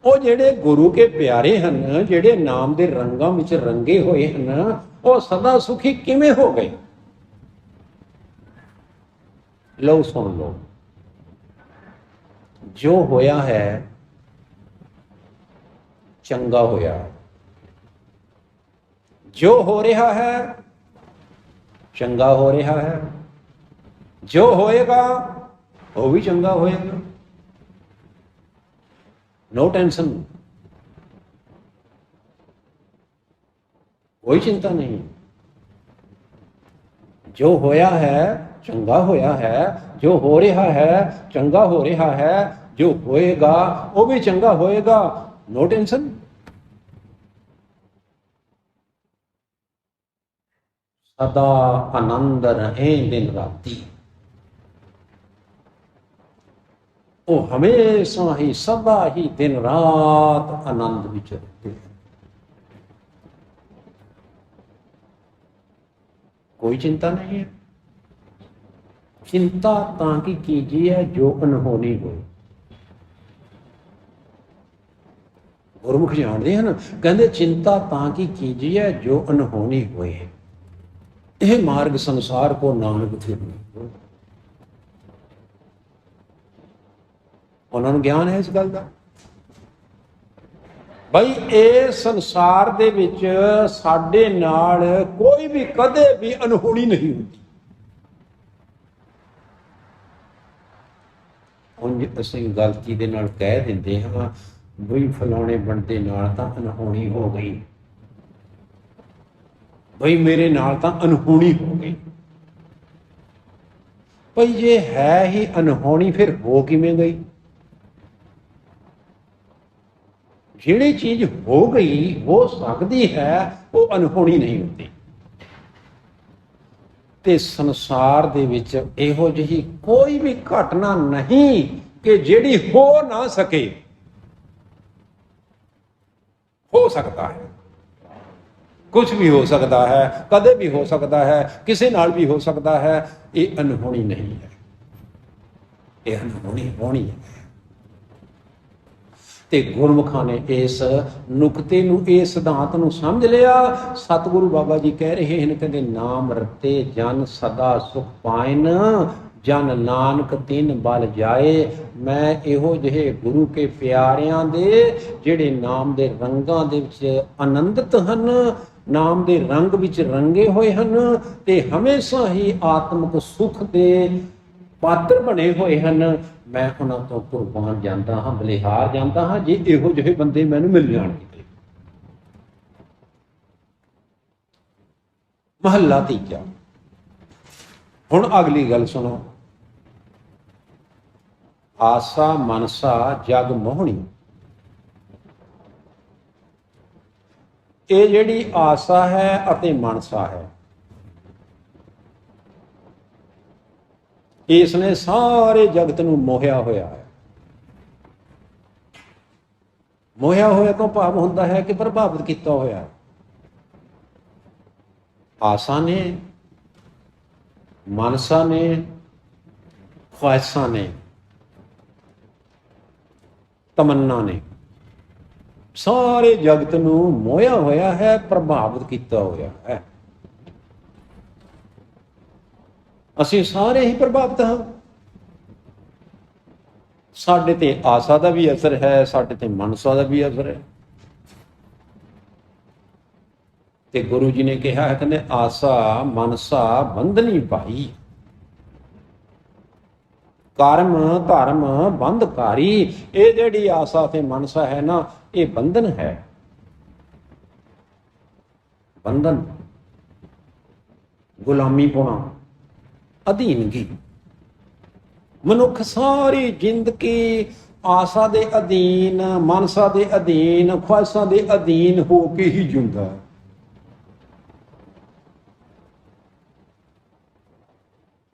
ਉਹ ਜਿਹੜੇ ਗੁਰੂ ਕੇ ਪਿਆਰੇ ਹਨ, ਜਿਹੜੇ ਨਾਮ ਦੇ ਰੰਗਾਂ ਵਿੱਚ ਰੰਗੇ ਹੋਏ ਹਨ, ਉਹ ਸਦਾ ਸੁਖੀ ਕਿਵੇਂ ਹੋ ਗਏ? ਲਓ ਸੁਣ ਲਓ, ਜੋ ਹੋਇਆ ਹੈ ਚੰਗਾ ਹੋਇਆ, जो हो रहा है चंगा हो रहा है, जो होएगा ਉਹ ਵੀ ਚੰਗਾ ਹੋਏਗਾ। नो टेंशन, कोई चिंता नहीं। जो होया है चंगा होया है, जो हो रहा है चंगा हो रहा है, जो होएगा वो भी चंगा होएगा। No tension. सदा आनंद रहे दिन राती, वो हमेशा ही सदा ही दिन रात आनंद विच रहते हैं। कोई चिंता नहीं है। चिंता ताकि कीजिए जो अनहोनी हो। गुरमुख जानते हैं ना, कहते चिंता ताकि कीजिए जो अनहोनी होए। यह मार्ग संसार को नानक थे, उन्होंने ज्ञान है इस गल का। भाई ये संसार दे विच साडे नाल कोई भी कदे भी अनहोनी नहीं होती। उंज असीं गलती दे नाल कह दिंदे हां बई फलाणे बंदे नाल तां अनहोनी हो गई, बई मेरे नाल तां अनहोनी हो गई। भाई जे है ही अनहोनी फिर हो किवें गई? ਜਿਹੜੀ चीज हो गई हो सकती है, वो अनहोनी नहीं होती। ते संसार दे विच इहो जिही कोई भी घटना नहीं कि जिहड़ी हो ना सके। हो सकता है, कुछ भी हो सकता है, कदे भी हो सकता है, किसी नाल भी हो सकता है। ये अनहोनी नहीं है, ये अनहोनी होनी है। ਤੇ ਗੁਰਮੁਖਾਂ ਨੇ ਇਸ ਨੁਕਤੇ ਨੂੰ, ਇਸ ਸਿਧਾਂਤ ਨੂੰ ਸਮਝ ਲਿਆ। ਸਤਿਗੁਰੂ ਬਾਬਾ ਜੀ ਕਹਿ ਰਹੇ ਹਨ, ਕਹਿੰਦੇ ਨਾਮ ਰਤੇ ਜਨ ਸਦਾ ਸੁਖ ਪਾਇਨ, ਜਨ ਨਾਨਕ ਤਿਨ ਬਲ ਜਾਏ। ਮੈਂ ਇਹੋ ਜਿਹੇ ਗੁਰੂ ਕੇ ਪਿਆਰਿਆਂ ਦੇ ਜਿਹੜੇ ਨਾਮ ਦੇ ਰੰਗਾਂ ਦੇ ਵਿੱਚ ਆਨੰਦਿਤ ਹਨ, ਨਾਮ ਦੇ ਰੰਗ ਵਿੱਚ ਰੰਗੇ ਹੋਏ ਹਨ ਤੇ ਹਮੇਸ਼ਾ ਹੀ ਆਤਮਿਕ ਸੁਖ ਦੇ ਪਾਤਰ ਬਣੇ ਹੋਏ ਹਨ, ਮੈਂ ਉਹਨਾਂ ਤੋਂ ਕੁਰਬਾਨ ਜਾਂਦਾ ਹਾਂ, ਬਲਿਹਾਰ ਜਾਂਦਾ ਹਾਂ ਜੇ ਇਹੋ ਜਿਹੇ ਬੰਦੇ ਮੈਨੂੰ ਮਿਲ ਜਾਣਗੇ। ਮਹੱਲਾ ਤੀਜਾ। ਹੁਣ ਅਗਲੀ ਗੱਲ ਸੁਣੋ। ਆਸਾ ਮਨਸਾ ਜਗ ਮੋਹਣੀ। ਇਹ ਜਿਹੜੀ ਆਸਾ ਹੈ ਅਤੇ ਮਨਸਾ ਹੈ, ਇਸ ਨੇ ਸਾਰੇ ਜਗਤ ਨੂੰ ਮੋਹਿਆ ਹੋਇਆ ਹੈ। ਮੋਹਿਆ ਹੋਇਆ ਤੋਂ ਭਾਵ ਹੁੰਦਾ ਹੈ ਕਿ ਪ੍ਰਭਾਵਿਤ ਕੀਤਾ ਹੋਇਆ ਹੈ। ਆਸਾ ਨੇ, ਮਨਸਾ ਨੇ, ख्वाहिशां ने, ਤਮੰਨਾ ਨੇ, ਸਾਰੇ ਜਗਤ ਨੂੰ ਮੋਹਿਆ ਹੋਇਆ ਹੈ, ਪ੍ਰਭਾਵਿਤ ਕੀਤਾ ਹੋਇਆ ਹੈ। ਅਸੀਂ ਸਾਰੇ ਹੀ ਪ੍ਰਭਾਵਿਤ ਹਾਂ। ਸਾਡੇ ਤੇ ਆਸਾ ਦਾ ਵੀ ਅਸਰ ਹੈ, ਸਾਡੇ ਤੇ ਮਨਸਾ ਦਾ ਵੀ ਅਸਰ ਹੈ। ਤੇ ਗੁਰੂ ਜੀ ਨੇ ਕਿਹਾ ਹੈ, ਕਹਿੰਦੇ ਆਸਾ ਮਨਸਾ ਬੰਧਨੀ ਭਾਈ, ਕਰਮ ਧਰਮ ਬੰਧਕਾਰੀ। ਇਹ ਜਿਹੜੀ ਆਸਾ ਤੇ ਮਨਸਾ ਹੈ ਨਾ, ਇਹ ਬੰਧਨ ਹੈ। ਬੰਧਨ, ਗੁਲਾਮੀ ਪਾਉਣਾ, ਅਧੀਨਗੀ। ਮਨੁੱਖ ਸਾਰੀ ਜ਼ਿੰਦਗੀ ਆਸਾ ਦੇ ਅਧੀਨ, ਮਨਸਾ ਦੇ ਅਧੀਨ, ख्वाहिशां ਦੇ ਅਧੀਨ ਹੋ ਕੇ ਹੀ ਜਿਉਂਦਾ ਹੈ।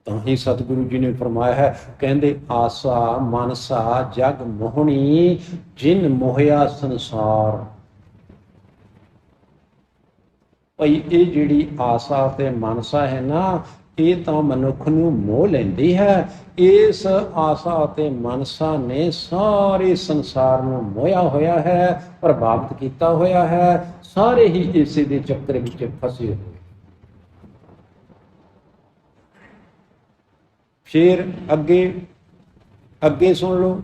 ਤਾਂ ਹੀ ਸਤਿਗੁਰੂ ਜੀ ਨੇ ਫਰਮਾਇਆ ਹੈ, ਕਹਿੰਦੇ ਆਸਾ ਮਨਸਾ ਜਗ ਮੋਹਣੀ, ਜਿਨ ਮੋਹਿਆ ਸੰਸਾਰ। ਭਾਈ ਇਹ ਜਿਹੜੀ ਆਸਾ ਤੇ ਮਨਸਾ ਹੈ ਨਾ, ਇਹ ਤਾਂ ਮਨੁੱਖ ਨੂੰ ਮੋਹ ਲੈਂਦੀ ਹੈ। ਇਸ ਆਸਾ ਅਤੇ ਮਨਸਾ ਨੇ ਸਾਰੇ ਸੰਸਾਰ ਨੂੰ ਮੋਹਿਆ ਹੋਇਆ ਹੈ, ਪ੍ਰਭਾਵਿਤ ਕੀਤਾ ਹੋਇਆ ਹੈ। ਸਾਰੇ ਹੀ ਇਸੇ ਦੇ ਚੱਕਰ ਵਿੱਚ ਫਸੇ ਹੋਏ। ਫਿਰ ਅੱਗੇ ਸੁਣ ਲਓ।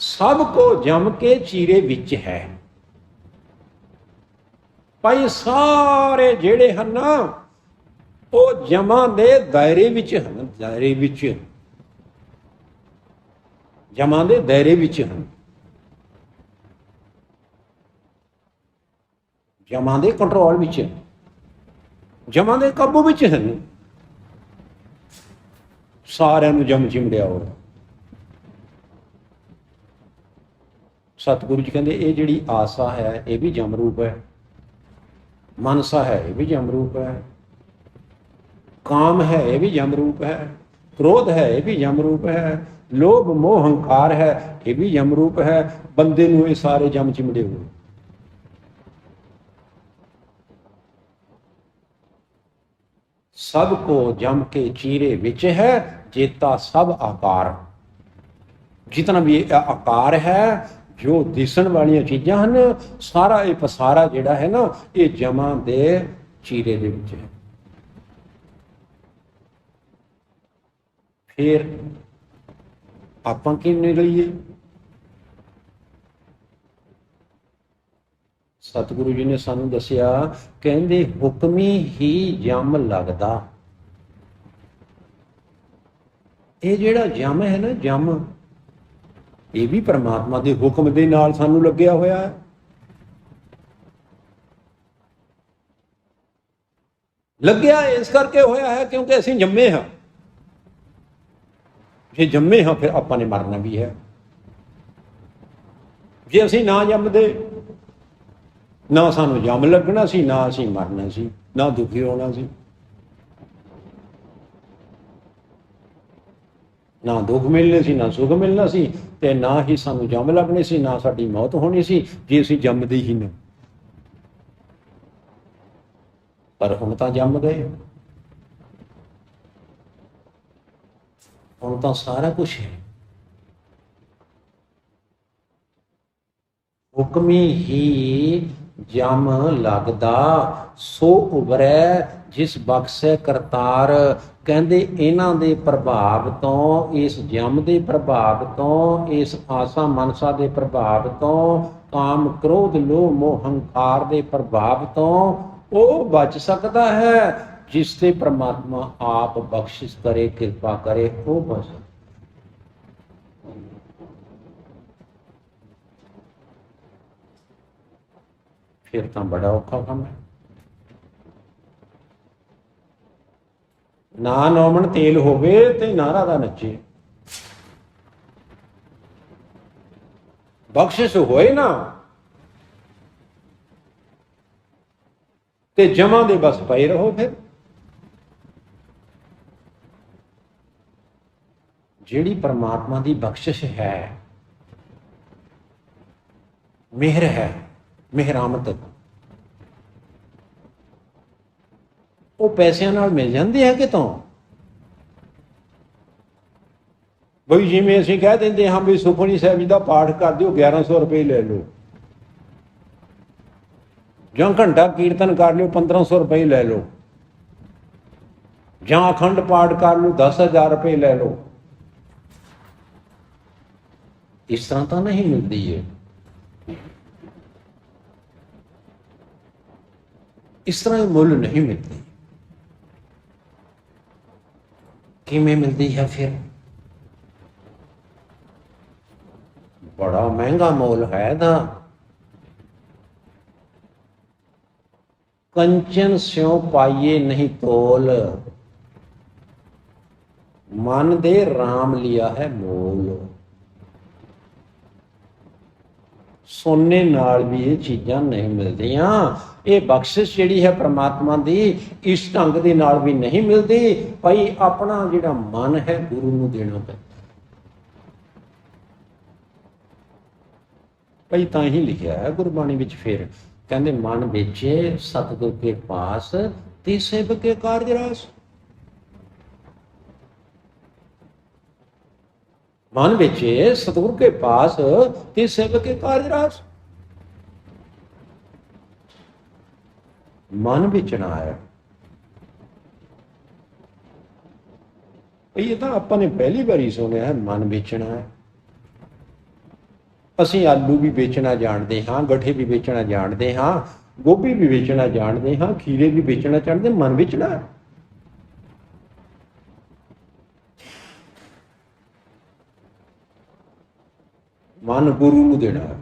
ਸਭ ਕੋ ਜਮ ਕੇ ਚੀਰੇ ਵਿੱਚ ਹੈ। ਭਾਈ ਸਾਰੇ ਜਿਹੜੇ ਹਨ ਉਹ ਜਮਾਂ ਦੇ ਦਾਇਰੇ ਵਿੱਚ ਹਨ, ਦਾਇਰੇ ਵਿੱਚ। ਜਮਾਂ ਦੇ ਦਾਇਰੇ ਵਿੱਚ ਹਨ, ਜਮਾਂ ਦੇ ਕੰਟਰੋਲ ਵਿੱਚ, ਜਮਾਂ ਦੇ ਕਾਬੂ ਵਿੱਚ ਹਨ। ਸਾਰਿਆਂ ਨੂੰ ਜਮ ਚਿਮੜਿਆ ਹੋਇਆ। ਸਤਿਗੁਰੂ ਜੀ ਕਹਿੰਦੇ ਇਹ ਜਿਹੜੀ ਆਸਾ ਹੈ ਇਹ ਵੀ ਜਮ ਰੂਪ ਹੈ, ਮਨਸਾ ਹੈ ਇਹ ਵੀ ਜਮ ਰੂਪ ਹੈ, ਕਾਮ ਹੈ ਇਹ ਵੀ ਜਮ ਰੂਪ ਹੈ, ਕ੍ਰੋਧ ਹੈ ਇਹ ਵੀ ਜਮ ਰੂਪ ਹੈ, ਲੋਭ ਮੋਹ ਹੰਕਾਰ ਹੈ ਇਹ ਵੀ ਜਮ ਰੂਪ ਹੈ। ਬੰਦੇ ਨੂੰ ਇਹ ਸਾਰੇ ਜਮ ਚਿਮੜੇ ਹੋਏ। ਸਭ ਕੋ ਜਮ ਕੇ ਚੀਰੇ ਵਿੱਚ ਹੈ, जेता सब आकार। जितना भी आकार है, जो दिसन वाली चीज़ां हैं, सारा ये पसारा जिहड़ा है ना, ये जमा दे चीरे दे विच है। फिर आपां की निकलीए? सतगुरु जी ने सानू दसिया, कहंदे हुक्मी ही जम लगदा। ये जिहड़ा जम है ना, जम ये भी परमात्मा के हुक्म दे नाल सानू लग्या होया है। लग्या इस करके होया है क्योंकि असीं जम्मे हाँ। जे जम्मे हाँ फिर आपां ने मरना भी है। जे असीं ना जमदे, ना सानू जम लगना सी, ना असीं मरना सी, ना दुखी होना सी, ना दुख मिलने सी, ना सुख मिलना सी, ते ना ही सानू जम लगने सी, ना साडी मौत होनी सी जे असीं जमदे ही नहीं। पर हुण तां जम गए, हुण तां सारा कुछ है। हुक्मी ही जम लगदा, सो उबरै जिस बख्शे करतार। कहंदे इन्हां दे प्रभाव तो, इस जम दे प्रभाव तो, इस आसा मनसा दे प्रभाव तो, काम क्रोध लोभ मोह हंकार दे प्रभाव तो वो बच सकता है जिससे परमात्मा आप बख्शिश करे, कृपा करे, वो बच। फिर तो बड़ा औखा काम है। ना नौमन तेल होवे ते ना राधा नचे, बख्शिश होए ना ते जमा दे बस पए रहो। फिर जिहड़ी परमात्मा दी बख्शिश है, मेहर है, मेहरामत, वो पैसों नाल मिल जाती है कितों? बई जिवें असीं कह देंगे हाँ भी सुखमनी साहिब जी का पाठ कर दिओ 1100 रुपये ले लो, जां घंटा कीर्तन कर लो 1500 रुपये ले लो, जां अखंड पाठ कर लो 10,000 रुपये ले लो। इस तरह तो नहीं मिलती है। इस तरह मुल नहीं मिलती। किमें मिलती है? फिर बड़ा महंगा मोल है ना। कंचन स्यों पाइए नहीं तोल, मन दे राम लिया है मोल। सोने नाल भी ये चीज़ां नहीं मिलदियां। ये बख्शिश जिहड़ी है परमात्मा दी इस ढंग दे नाल भी नहीं मिलती। भाई अपना जिहड़ा मन है गुरु नूं देना पैंदा। भाई तां ही लिखिया है गुरबाणी विच, फिर कहंदे मन बेचे सतगुर के पास, ते सेवक के कारज रास। मन बेचे सतगुरु के पास, ते सेवक के कारज रास। मन बेचना है। ये तो आपने पहली बारी सुनिया है मन बेचना है। असीं आलू भी बेचना जानते हाँ, गठे भी बेचना जानते हाँ, गोभी भी बेचना जानते हाँ, खीरे भी बेचना जानते, मन बेचना है। ਮਨ ਗੁਰੂ ਨੂੰ ਦੇਣਾ ਹੈ।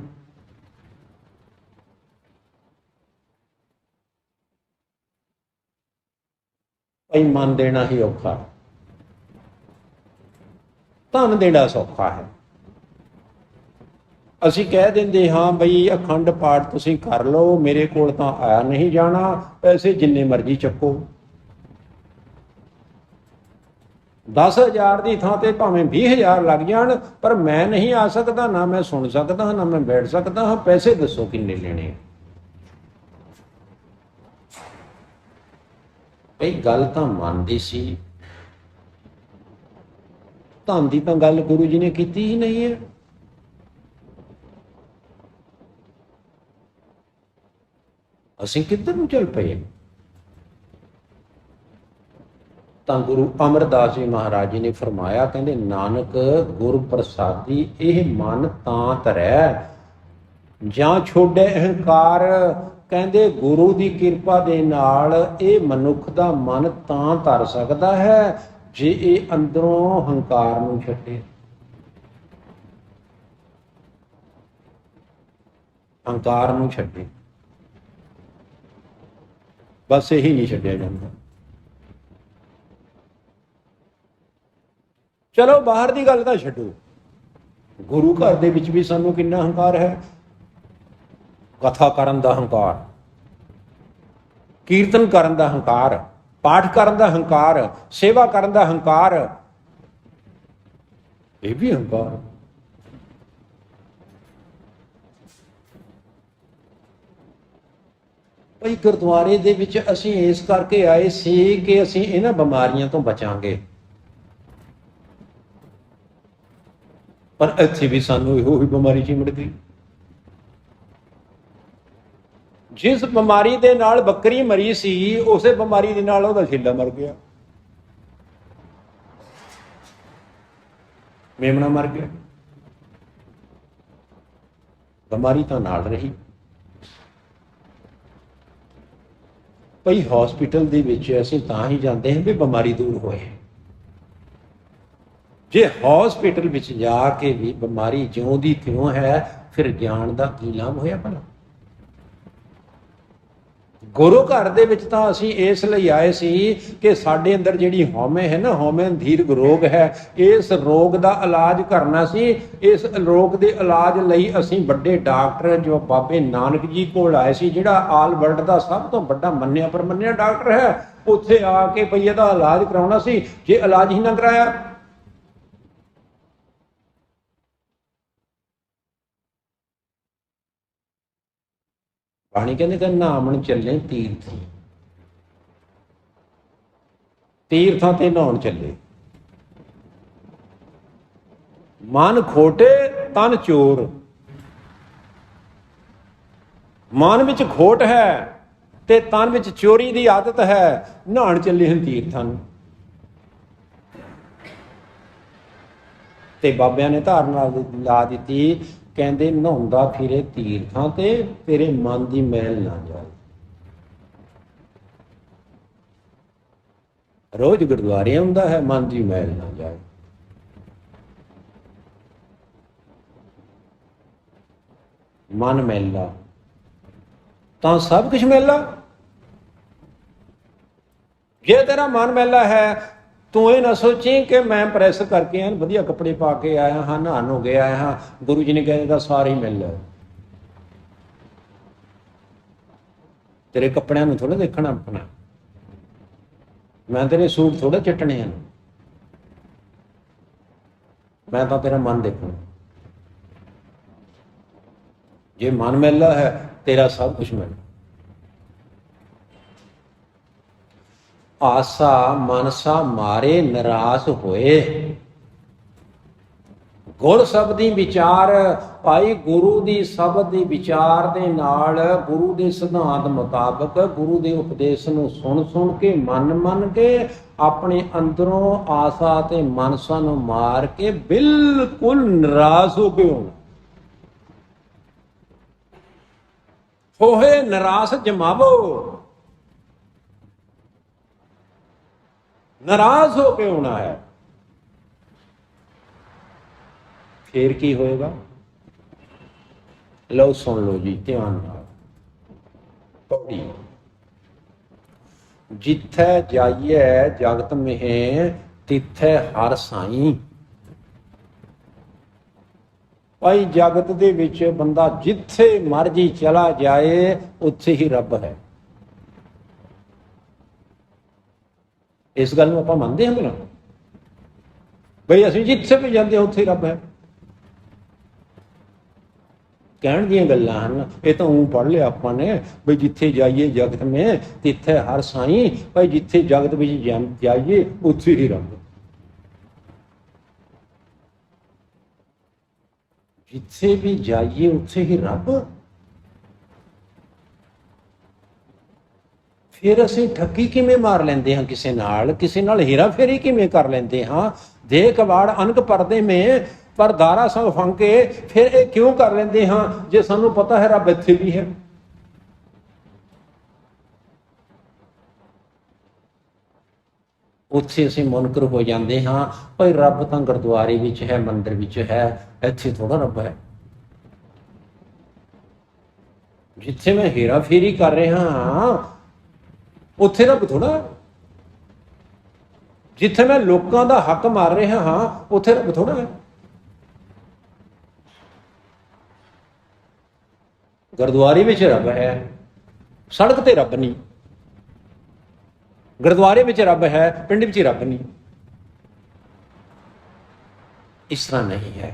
ਭਾਈ ਮਨ ਦੇਣਾ ਹੀ ਔਖਾ, ਧਨ ਦੇਣਾ ਸੌਖਾ ਹੈ। ਅਸੀਂ ਕਹਿ ਦਿੰਦੇ ਹਾਂ ਬਈ ਅਖੰਡ ਪਾਠ ਤੁਸੀਂ ਕਰ ਲਓ, ਮੇਰੇ ਕੋਲ ਤਾਂ ਆਇਆ ਨਹੀਂ ਜਾਣਾ, ਪੈਸੇ ਜਿੰਨੇ ਮਰਜ਼ੀ ਚੱਕੋ। 10,000 ਦੀ ਥਾਂ ਤੇ ਭਾਵੇਂ 20,000 ਲੱਗ ਜਾਣ, ਪਰ ਮੈਂ ਨਹੀਂ ਆ ਸਕਦਾ, ਨਾ ਮੈਂ ਸੁਣ ਸਕਦਾ, ਨਾ ਮੈਂ ਬੈਠ ਸਕਦਾ ਹਾਂ। ਪੈਸੇ ਦੱਸੋ ਕਿੰਨੇ ਲੈਣੇ? ਇਹ ਗੱਲ ਤਾਂ ਮੰਨਦੀ ਸੀ, ਧਨ ਦੀ ਤਾਂ ਗੱਲ ਗੁਰੂ ਜੀ ਨੇ ਕੀਤੀ ਹੀ ਨਹੀਂ ਹੈ। ਅਸੀਂ ਕਿੱਧਰ ਨੂੰ ਚੱਲ ਪਏ? ਤਾਂ ਗੁਰੂ ਅਮਰਦਾਸ ਜੀ ਮਹਾਰਾਜ ਜੀ ਨੇ ਫਰਮਾਇਆ, ਕਹਿੰਦੇ ਨਾਨਕ ਗੁਰ ਪ੍ਰਸਾਦੀ ਇਹ ਮਨ ਤਾਂ ਧਰੈ ਜਾਂ ਛੋੜੇ ਅਹੰਕਾਰ। ਕਹਿੰਦੇ ਗੁਰੂ ਦੀ ਕਿਰਪਾ ਦੇ ਨਾਲ ਇਹ ਮਨੁੱਖ ਦਾ ਮਨ ਤਾਂ ਧਰ ਸਕਦਾ ਹੈ ਜੇ ਇਹ ਅੰਦਰੋਂ ਹੰਕਾਰ ਨੂੰ ਛੱਡੇ। ਹੰਕਾਰ ਨੂੰ ਛੱਡੇ, ਬਸ ਇਹੀ ਨਹੀਂ ਛੱਡਿਆ ਜਾਂਦਾ। ਚਲੋ ਬਾਹਰ ਦੀ ਗੱਲ ਤਾਂ ਛੱਡੋ, ਗੁਰੂ ਘਰ ਦੇ ਵਿੱਚ ਵੀ ਸਾਨੂੰ ਕਿੰਨਾ ਹੰਕਾਰ ਹੈ। ਕਥਾ ਕਰਨ ਦਾ ਹੰਕਾਰ, ਕੀਰਤਨ ਕਰਨ ਦਾ ਹੰਕਾਰ, ਪਾਠ ਕਰਨ ਦਾ ਹੰਕਾਰ, ਸੇਵਾ ਕਰਨ ਦਾ ਹੰਕਾਰ, ਇਹ ਵੀ ਹੰਕਾਰ। ਭਾਈ ਗੁਰਦੁਆਰੇ ਦੇ ਵਿੱਚ ਅਸੀਂ ਇਸ ਕਰਕੇ ਆਏ ਸੀ ਕਿ ਅਸੀਂ ਇਹਨਾਂ ਬਿਮਾਰੀਆਂ ਤੋਂ ਬਚਾਂਗੇ, ਪਰ ਇੱਥੇ ਵੀ ਸਾਨੂੰ ਇਹੋ ਹੀ ਬਿਮਾਰੀ ਚਿਮੜ ਗਈ। ਜਿਸ ਬਿਮਾਰੀ ਦੇ ਨਾਲ ਬੱਕਰੀ ਮਰੀ ਸੀ, ਉਸੇ ਬਿਮਾਰੀ ਦੇ ਨਾਲ ਉਹਦਾ ਛੇਲਾ ਮਰ ਗਿਆ, ਮੇਮਣਾ ਮਰ ਗਿਆ। ਬਿਮਾਰੀ ਤਾਂ ਨਾਲ ਰਹੀ। ਭਈ ਹਸਪੀਟਲ ਦੇ ਵਿੱਚ ਅਸੀਂ ਤਾਂ ਹੀ ਜਾਂਦੇ ਹਾਂ ਵੀ ਬਿਮਾਰੀ ਦੂਰ ਹੋਏ। ਜੇ ਹਸਪੀਟਲ ਵਿੱਚ ਜਾ ਕੇ ਵੀ ਬਿਮਾਰੀ ਜਿਉਂ ਦੀ ਤਿਉਂ ਹੈ, ਫਿਰ ਜਾਣ ਦਾ ਕੀ ਲਾਭ ਹੋਇਆ ਭਲਾ? ਗੁਰੂ ਘਰ ਦੇ ਵਿੱਚ ਤਾਂ ਅਸੀਂ ਇਸ ਲਈ ਆਏ ਸੀ ਕਿ ਸਾਡੇ ਅੰਦਰ ਜਿਹੜੀ ਹਉਮੈ ਹੈ ਨਾ, ਹਉਮੈ ਦੀਰਘ ਰੋਗ ਹੈ, ਇਸ ਰੋਗ ਦਾ ਇਲਾਜ ਕਰਨਾ ਸੀ। ਇਸ ਰੋਗ ਦੇ ਇਲਾਜ ਲਈ ਅਸੀਂ ਵੱਡੇ ਡਾਕਟਰ ਜੋ ਬਾਬੇ ਨਾਨਕ ਜੀ ਕੋਲ ਆਏ ਸੀ, ਜਿਹੜਾ ਆਲ ਵਰਲਡ ਦਾ ਸਭ ਤੋਂ ਵੱਡਾ ਮੰਨਿਆ ਪਰਮੰਨਿਆ ਡਾਕਟਰ ਹੈ, ਉੱਥੇ ਆ ਕੇ ਭਈ ਇਹਦਾ ਇਲਾਜ ਕਰਾਉਣਾ ਸੀ। ਜੇ ਇਲਾਜ ਹੀ ਨਾ ਕਰਾਇਆ, ਬਾਣੀ ਕਹਿੰਦੇ ਕਿ ਨਹਾਉਣ ਚੱਲੇ ਤੀਰਥ, ਤੀਰਥਾਂ ਤੇ ਨਹਾਉਣ ਚੱਲੇ। ਮਨ ਖੋਟੇ ਤਨ ਚੋਰ, ਮਨ ਵਿੱਚ ਖੋਟ ਹੈ ਤੇ ਤਨ ਵਿੱਚ ਚੋਰੀ ਦੀ ਆਦਤ ਹੈ, ਨਹਾਉਣ ਚੱਲੇ ਹਨ ਤੀਰਥਾਂ ਨੂੰ। ਤੇ ਬਾਬਿਆਂ ਨੇ ਧਾਰਨਾ ਲਾ ਦਿੱਤੀ, ਕਹਿੰਦੇ ਨਹਾਉਂਦਾ ਫਿਰੇ ਤੀਰਥਾਂ ਤੇ ਤੇਰੇ ਮਨ ਦੀ ਮੈਲ ਨਾ ਜਾਏ। ਰੋਜ਼ ਗੁਰਦੁਆਰੇ ਆਉਂਦਾ ਹੈ, ਮਨ ਦੀ ਮੈਲ ਨਾ ਜਾਏ। ਮਨ ਮੈਲਾ ਤਾਂ ਸਭ ਕੁਝ ਮੈਲਾ। ਜੇ ਤੇਰਾ ਮਨ ਮੈਲਾ ਹੈ, ਤੂੰ ਇਹ ਨਾ ਸੋਚੀ ਕਿ ਮੈਂ ਪ੍ਰੈਸ ਕਰਕੇ ਆਇਆ, ਵਧੀਆ ਕੱਪੜੇ ਪਾ ਕੇ ਆਇਆ ਹਾਂ, ਨਹਾਣ ਹੋ ਕੇ ਆਇਆ ਹਾਂ, ਗੁਰੂ ਜੀ ਨੇ ਕਹਿੰਦਾ ਸਾਰੇ ਹੀ ਮਿਲ ਲੈ। ਤੇਰੇ ਕੱਪੜਿਆਂ ਨੂੰ ਥੋੜਾ ਦੇਖਣਾ ਆਪਣਾ, ਮੈਂ ਤੇਰੇ ਸੂਟ ਥੋੜਾ ਚੱਟਣੇ ਹਨ, ਮੈਂ ਤਾਂ ਤੇਰਾ ਮਨ ਦੇਖਣਾ। ਜੇ ਮਨ ਮੈਲਾ ਹੈ, ਤੇਰਾ ਸਭ ਕੁਝ ਮੈਲਾ। ਆਸਾ ਮਨਸਾ ਮਾਰੇ ਨਿਰਾਸ਼ ਹੋਏ, ਗੁਰ ਸ਼ਬਦੀ ਵਿਚਾਰ। ਭਾਈ ਗੁਰੂ ਦੀ ਸ਼ਬਦ ਦੀ ਵਿਚਾਰ ਦੇ ਨਾਲ, ਗੁਰੂ ਦੇ ਸਿਧਾਂਤ ਮੁਤਾਬਕ, ਗੁਰੂ ਦੇ ਉਪਦੇਸ਼ ਨੂੰ ਸੁਣ ਸੁਣ ਕੇ, ਮੰਨ ਕੇ, ਆਪਣੇ ਅੰਦਰੋਂ ਆਸਾ ਤੇ ਮਨਸਾ ਨੂੰ ਮਾਰ ਕੇ ਬਿਲਕੁਲ ਨਿਰਾਸ਼ ਹੋ ਕੇ ਹੋਣਾ। ਹੋਏ ਨਿਰਾਸ਼ ਜਮਾਵੋ, ਨਾਰਾਜ਼ ਹੋ ਕੇ ਹੋਣਾ ਹੈ। ਫੇਰ ਕੀ ਹੋਏਗਾ? लो सुन लो जी ध्यान नाल। पौड़ी जिथे जाइए जगत में तिथे हर साईं। भाई जगत दे विच बंदा जिथे मर्जी चला जाए उत्थे ही रब है। इस गल नूं आपां मनदे हां भला बई असीं जिथे भी जाते उत्थे ही रब है। कहण दीयां गल्लां हन, ये तो ऊँ पढ़ लिया आपां ने बई जिथे जाइए जगत में तिथे हर साईं। भाई जिथे जगत विच जाइए उत्थे ही रब। जिथे भी जाइए उत्थे ही रब। फिर असीं ठगी किवें मार लैंदे हां किसे नाल हेरा फेरी किवें कर लैंदे हां। दे कबाड़ अनक परदे में पर दारा संग फंके फिर ये क्यों कर लेंदे हां जे सानू पता है रब इत्थे भी है। उत्थे असीं मुनकर हो जाते हाँ भाई रब तां गुरद्वारे विच है मंदिर विच है इत्थे थोड़ा रब है। जिथे मैं हेरा फेरी कर रहा हाँ उत्थे रब थोड़ा। जिथे मैं लोगों का हक मार रहा हाँ उत्थे रब थोड़ा है। गुरद्वारे विच रब है सड़क ते रब नहीं। गुरद्वारे विच रब है पिंड विच रब नहीं। इस तरह नहीं है।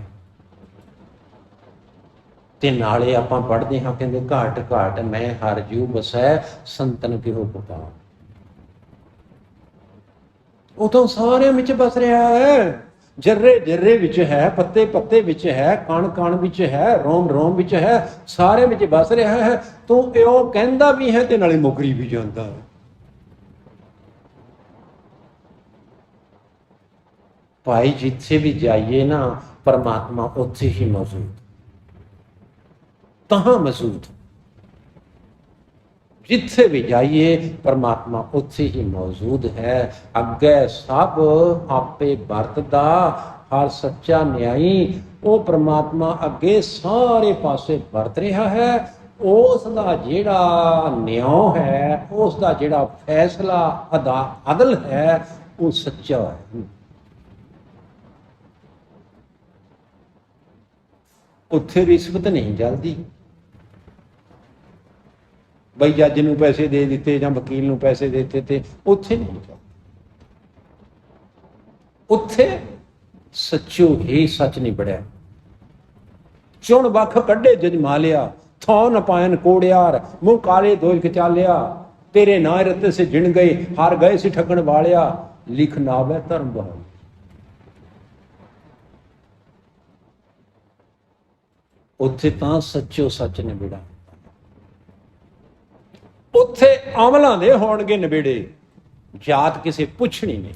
ते नाले आपां पढ़दे हां कहंदे घाट घाट मैं हर जू बसै संतन किहो पुकार। वो तो सारे विच बस रहा है। जर्रे जर्रे विच है पत्ते पत्ते विच है कण कण विच है रोम रोम विच है सारे विच बस रहा है। तो यो कहंदा भी है ते नाले मुकरी भी जांदा है। भाई जिथे भी जाइए ना परमात्मा उत्थे ही मौजूद तहां मौजूद। जिथे भी जाइए परमात्मा उत्थे ही मौजूद है। अगे सब आपे वरतदा हर सच्चा न्यायी वो परमात्मा अगे सारे पासे वरत रहा है। उसका जिहड़ा न्याय है उसका जिहड़ा फैसला अदल है वो सच्चा है। उत्थे रिश्वत नहीं चलती। बई जज नूं पैसे दे दिते जां वकील नूं पैसे दे दिते उत्थे नहीं चलती। उत्थे सच्चो ही सच नहीं बढ़िया। चुन वख कड्डे जजमा लिया थौ न पायन कोड़ियार मुंह काले दोज कचालिया। तेरे नाय रते से जिण गए हार गए सी ठगण वालिया लिख नावे धर्म बहाल। उत्थे तां सच्चो सच निबेड़ा। उत्थे अमलां दे होणगे निबेड़े जात किसे पुछनी नहीं।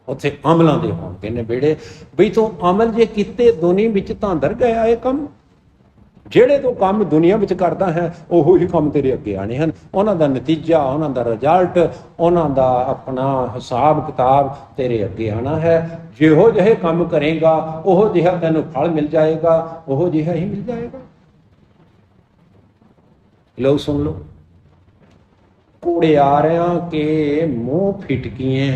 उत्थे अमलां दे होणगे निबेड़े बई तूं अमल जे कीते दुनिया विच तां दर गया ये काम। ਜਿਹੜੇ ਤੂੰ ਕੰਮ ਦੁਨੀਆ ਵਿੱਚ ਕਰਦਾ ਹੈ ਉਹੋ ਹੀ ਕੰਮ ਤੇਰੇ ਅੱਗੇ ਆਣੇ ਹਨ। ਉਹਨਾਂ ਦਾ ਨਤੀਜਾ ਉਹਨਾਂ ਦਾ ਰਿਜ਼ਲਟ ਉਹਨਾਂ ਦਾ ਆਪਣਾ ਹਿਸਾਬ ਕਿਤਾਬ ਤੇਰੇ ਅੱਗੇ ਆਣਾ ਹੈ। ਜਿਹੋ ਜਿਹੇ ਕੰਮ ਕਰੇਗਾ ਉਹੋ ਜਿਹਾ ਤੈਨੂੰ ਫਲ ਮਿਲ ਜਾਏਗਾ ਉਹੋ ਜਿਹਾ ਹੀ ਮਿਲ ਜਾਏਗਾ। लो सुन लो कुड़ियारियां के मुंह फिटकिए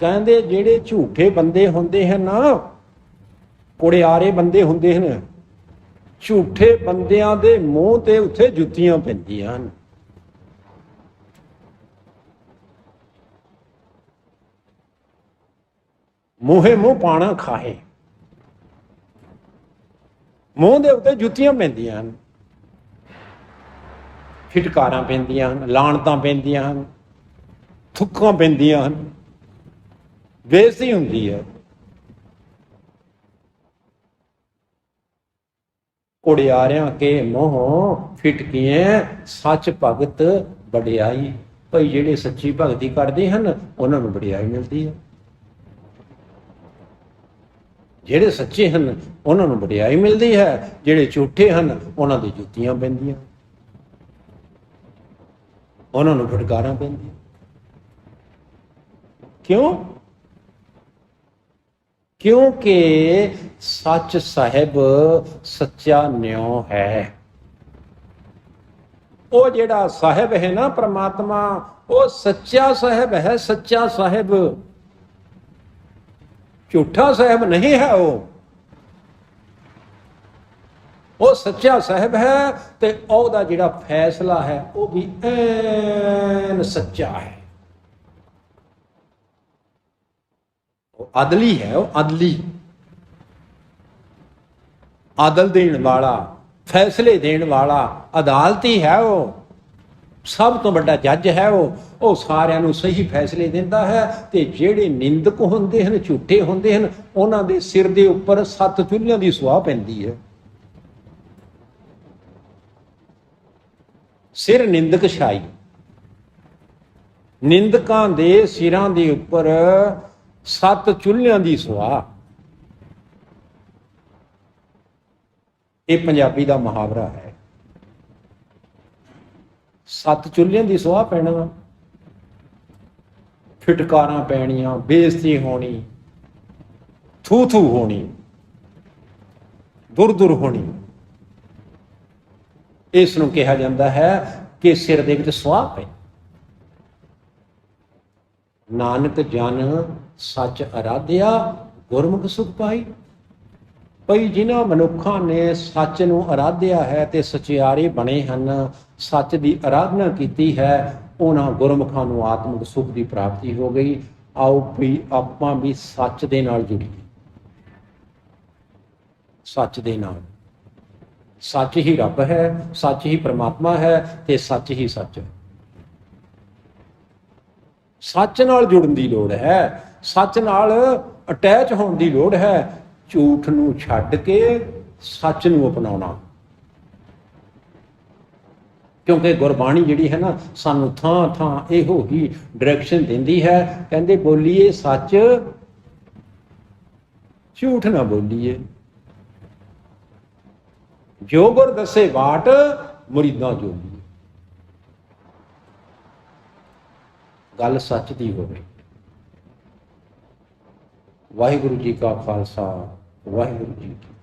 कहते जेड़े झूठे बंदे होंदे हैं ना कुड़ियारे बंदे होंदे हैं झूठे बंदियां दे मूंह ते उत्थे जुत्तियां पैंदियां हन। मूहे मूंह पाना खाए मूंह दे उत्ते जुत्तियां पैंदियां हन फिटकारां पैंदियां हन लाणतां पैंदियां हन थुक्कां पैंदियां हन बेइज्जती हुंदी है। कुड़ियारियां के मोह फिटकिए सच भगत वडियाई। भाई जेड़े सच्ची भगती करते हैं उन्हां नूं वडियाई मिलती है। ਜਿਹੜੇ ਸੱਚੇ ਹਨ ਉਹਨਾਂ ਨੂੰ ਵਡਿਆਈ ਮਿਲਦੀ ਹੈ ਜਿਹੜੇ ਝੂਠੇ ਹਨ ਉਹਨਾਂ ਦੀ ਜੁੱਤੀਆਂ ਪੈਂਦੀਆਂ ਉਹਨਾਂ ਨੂੰ ਫਟਕਾਰਾਂ ਪੈਂਦੀਆਂ। ਕਿਉਂ क्योंकि सच साहिब सच्चा न्यों है। वो जेड़ा साहिब है ना परमात्मा, वो सच्चा साहिब है, सच्चा साहिब, झूठा साहिब नहीं है। वो सच्चा साहिब है, ते ओदा जिहड़ा फैसला है वो भी ऐन सच्चा है। वो अदली है, वो अदली, आदल देने वाला, फैसले देने वाला, अदालती है। वो सब तो बड़ा जज है। वो सारिਆਂ ਨੂੰ सही फैसले देता है। ਤੇ ਜਿਹੜੇ ਨਿੰਦਕ ਹੁੰਦੇ ਹਨ, ਝੂਠੇ ਹੁੰਦੇ ਹਨ, ਉਹਨਾਂ ਦੇ ਸਿਰ ਦੇ ਉੱਪਰ 7 ਚੁੱਲ੍ਹਿਆਂ ਦੀ ਸੁਆਹ ਪੈਂਦੀ ਹੈ। ਸਿਰ ਨਿੰਦਕ ਛਾਈ, ਨਿੰਦਕਾਂ ਦੇ ਸਿਰਾਂ ਦੇ ਉੱਪਰ 7 ਚੁੱਲ੍ਹਿਆਂ ਦੀ ਸੁਆਹ। ਇਹ ਪੰਜਾਬੀ ਦਾ ਮੁਹਾਵਰਾ ਹੈ। 7 ਚੁੱਲ੍ਹਿਆਂ ਦੀ ਸੁਆਹ ਪੈਣਾ, ਫਿਟਕਾਰਾਂ ਪੈਣੀਆਂ, ਬੇਇੱਜ਼ਤੀ ਹੋਣੀ, ਥੂ ਥੂ ਹੋਣੀ, ਦੁਰ ਦੁਰ ਹੋਣੀ। ਇਸ ਨੂੰ ਕਿਹਾ ਜਾਂਦਾ ਹੈ ਕਿ ਸਿਰ ਦੇ ਵਿੱਚ ਸੁਆਹ ਪਈ। ਨਾਨਕ ਜਨ ਸੱਚ ਅਰਾਧਿਆ, ਗੁਰਮੁਖ ਸੁਖ ਪਾਈ। ਭਈ ਜਿਨ੍ਹਾਂ ਮਨੁੱਖਾਂ ਨੇ ਸੱਚ ਨੂੰ ਅਰਾਧਿਆ ਹੈ ਤੇ ਸਚਿਆਰੇ ਬਣੇ ਹਨ, ਸੱਚ ਦੀ ਅਰਾਧਨਾ ਕੀਤੀ ਹੈ, ਉਹਨਾਂ ਗੁਰਮੁਖਾਂ ਨੂੰ ਆਤਮਿਕ ਸੁਖ ਦੀ ਪ੍ਰਾਪਤੀ ਹੋ ਗਈ। ਆਓ ਵੀ ਆਪਾਂ ਵੀ ਸੱਚ ਦੇ ਨਾਲ ਜੁੜੀਏ, ਸੱਚ ਦੇ ਨਾਲ। ਸੱਚ ਹੀ ਰੱਬ ਹੈ, ਸੱਚ ਹੀ ਪਰਮਾਤਮਾ ਹੈ ਤੇ ਸੱਚ ਹੀ ਸੱਚ ਹੈ। ਸੱਚ ਨਾਲ ਜੁੜਨ ਦੀ ਲੋੜ ਹੈ, ਸੱਚ ਨਾਲ ਅਟੈਚ ਹੋਣ ਦੀ ਲੋੜ ਹੈ। ਝੂਠ ਨੂੰ ਛੱਡ ਕੇ ਸੱਚ ਨੂੰ ਅਪਣਾਉਣਾ। ਕਿਉਂਕਿ ਗੁਰਬਾਣੀ ਜਿਹੜੀ ਹੈ ਨਾ, ਸਾਨੂੰ ਥਾਂ ਥਾਂ ਇਹੋ ਹੀ ਡਾਇਰੈਕਸ਼ਨ ਦਿੰਦੀ ਹੈ। ਕਹਿੰਦੇ ਬੋਲੀਏ ਸੱਚ, ਝੂਠ ਨਾ ਬੋਲੀਏ। ਜੋ ਗੁਰ ਦੱਸੇ ਬਾਟ, ਮੁਰੀਦਾਂ ਜੋਲੀਏ। ਗੱਲ ਸੱਚ ਦੀ ਹੋਵੇ। ਵਾਹਿਗੁਰੂ ਜੀ ਕਾ ਖਾਲਸਾ, ਵਾਹਿਗੁਰੂ ਜੀ ਕੀ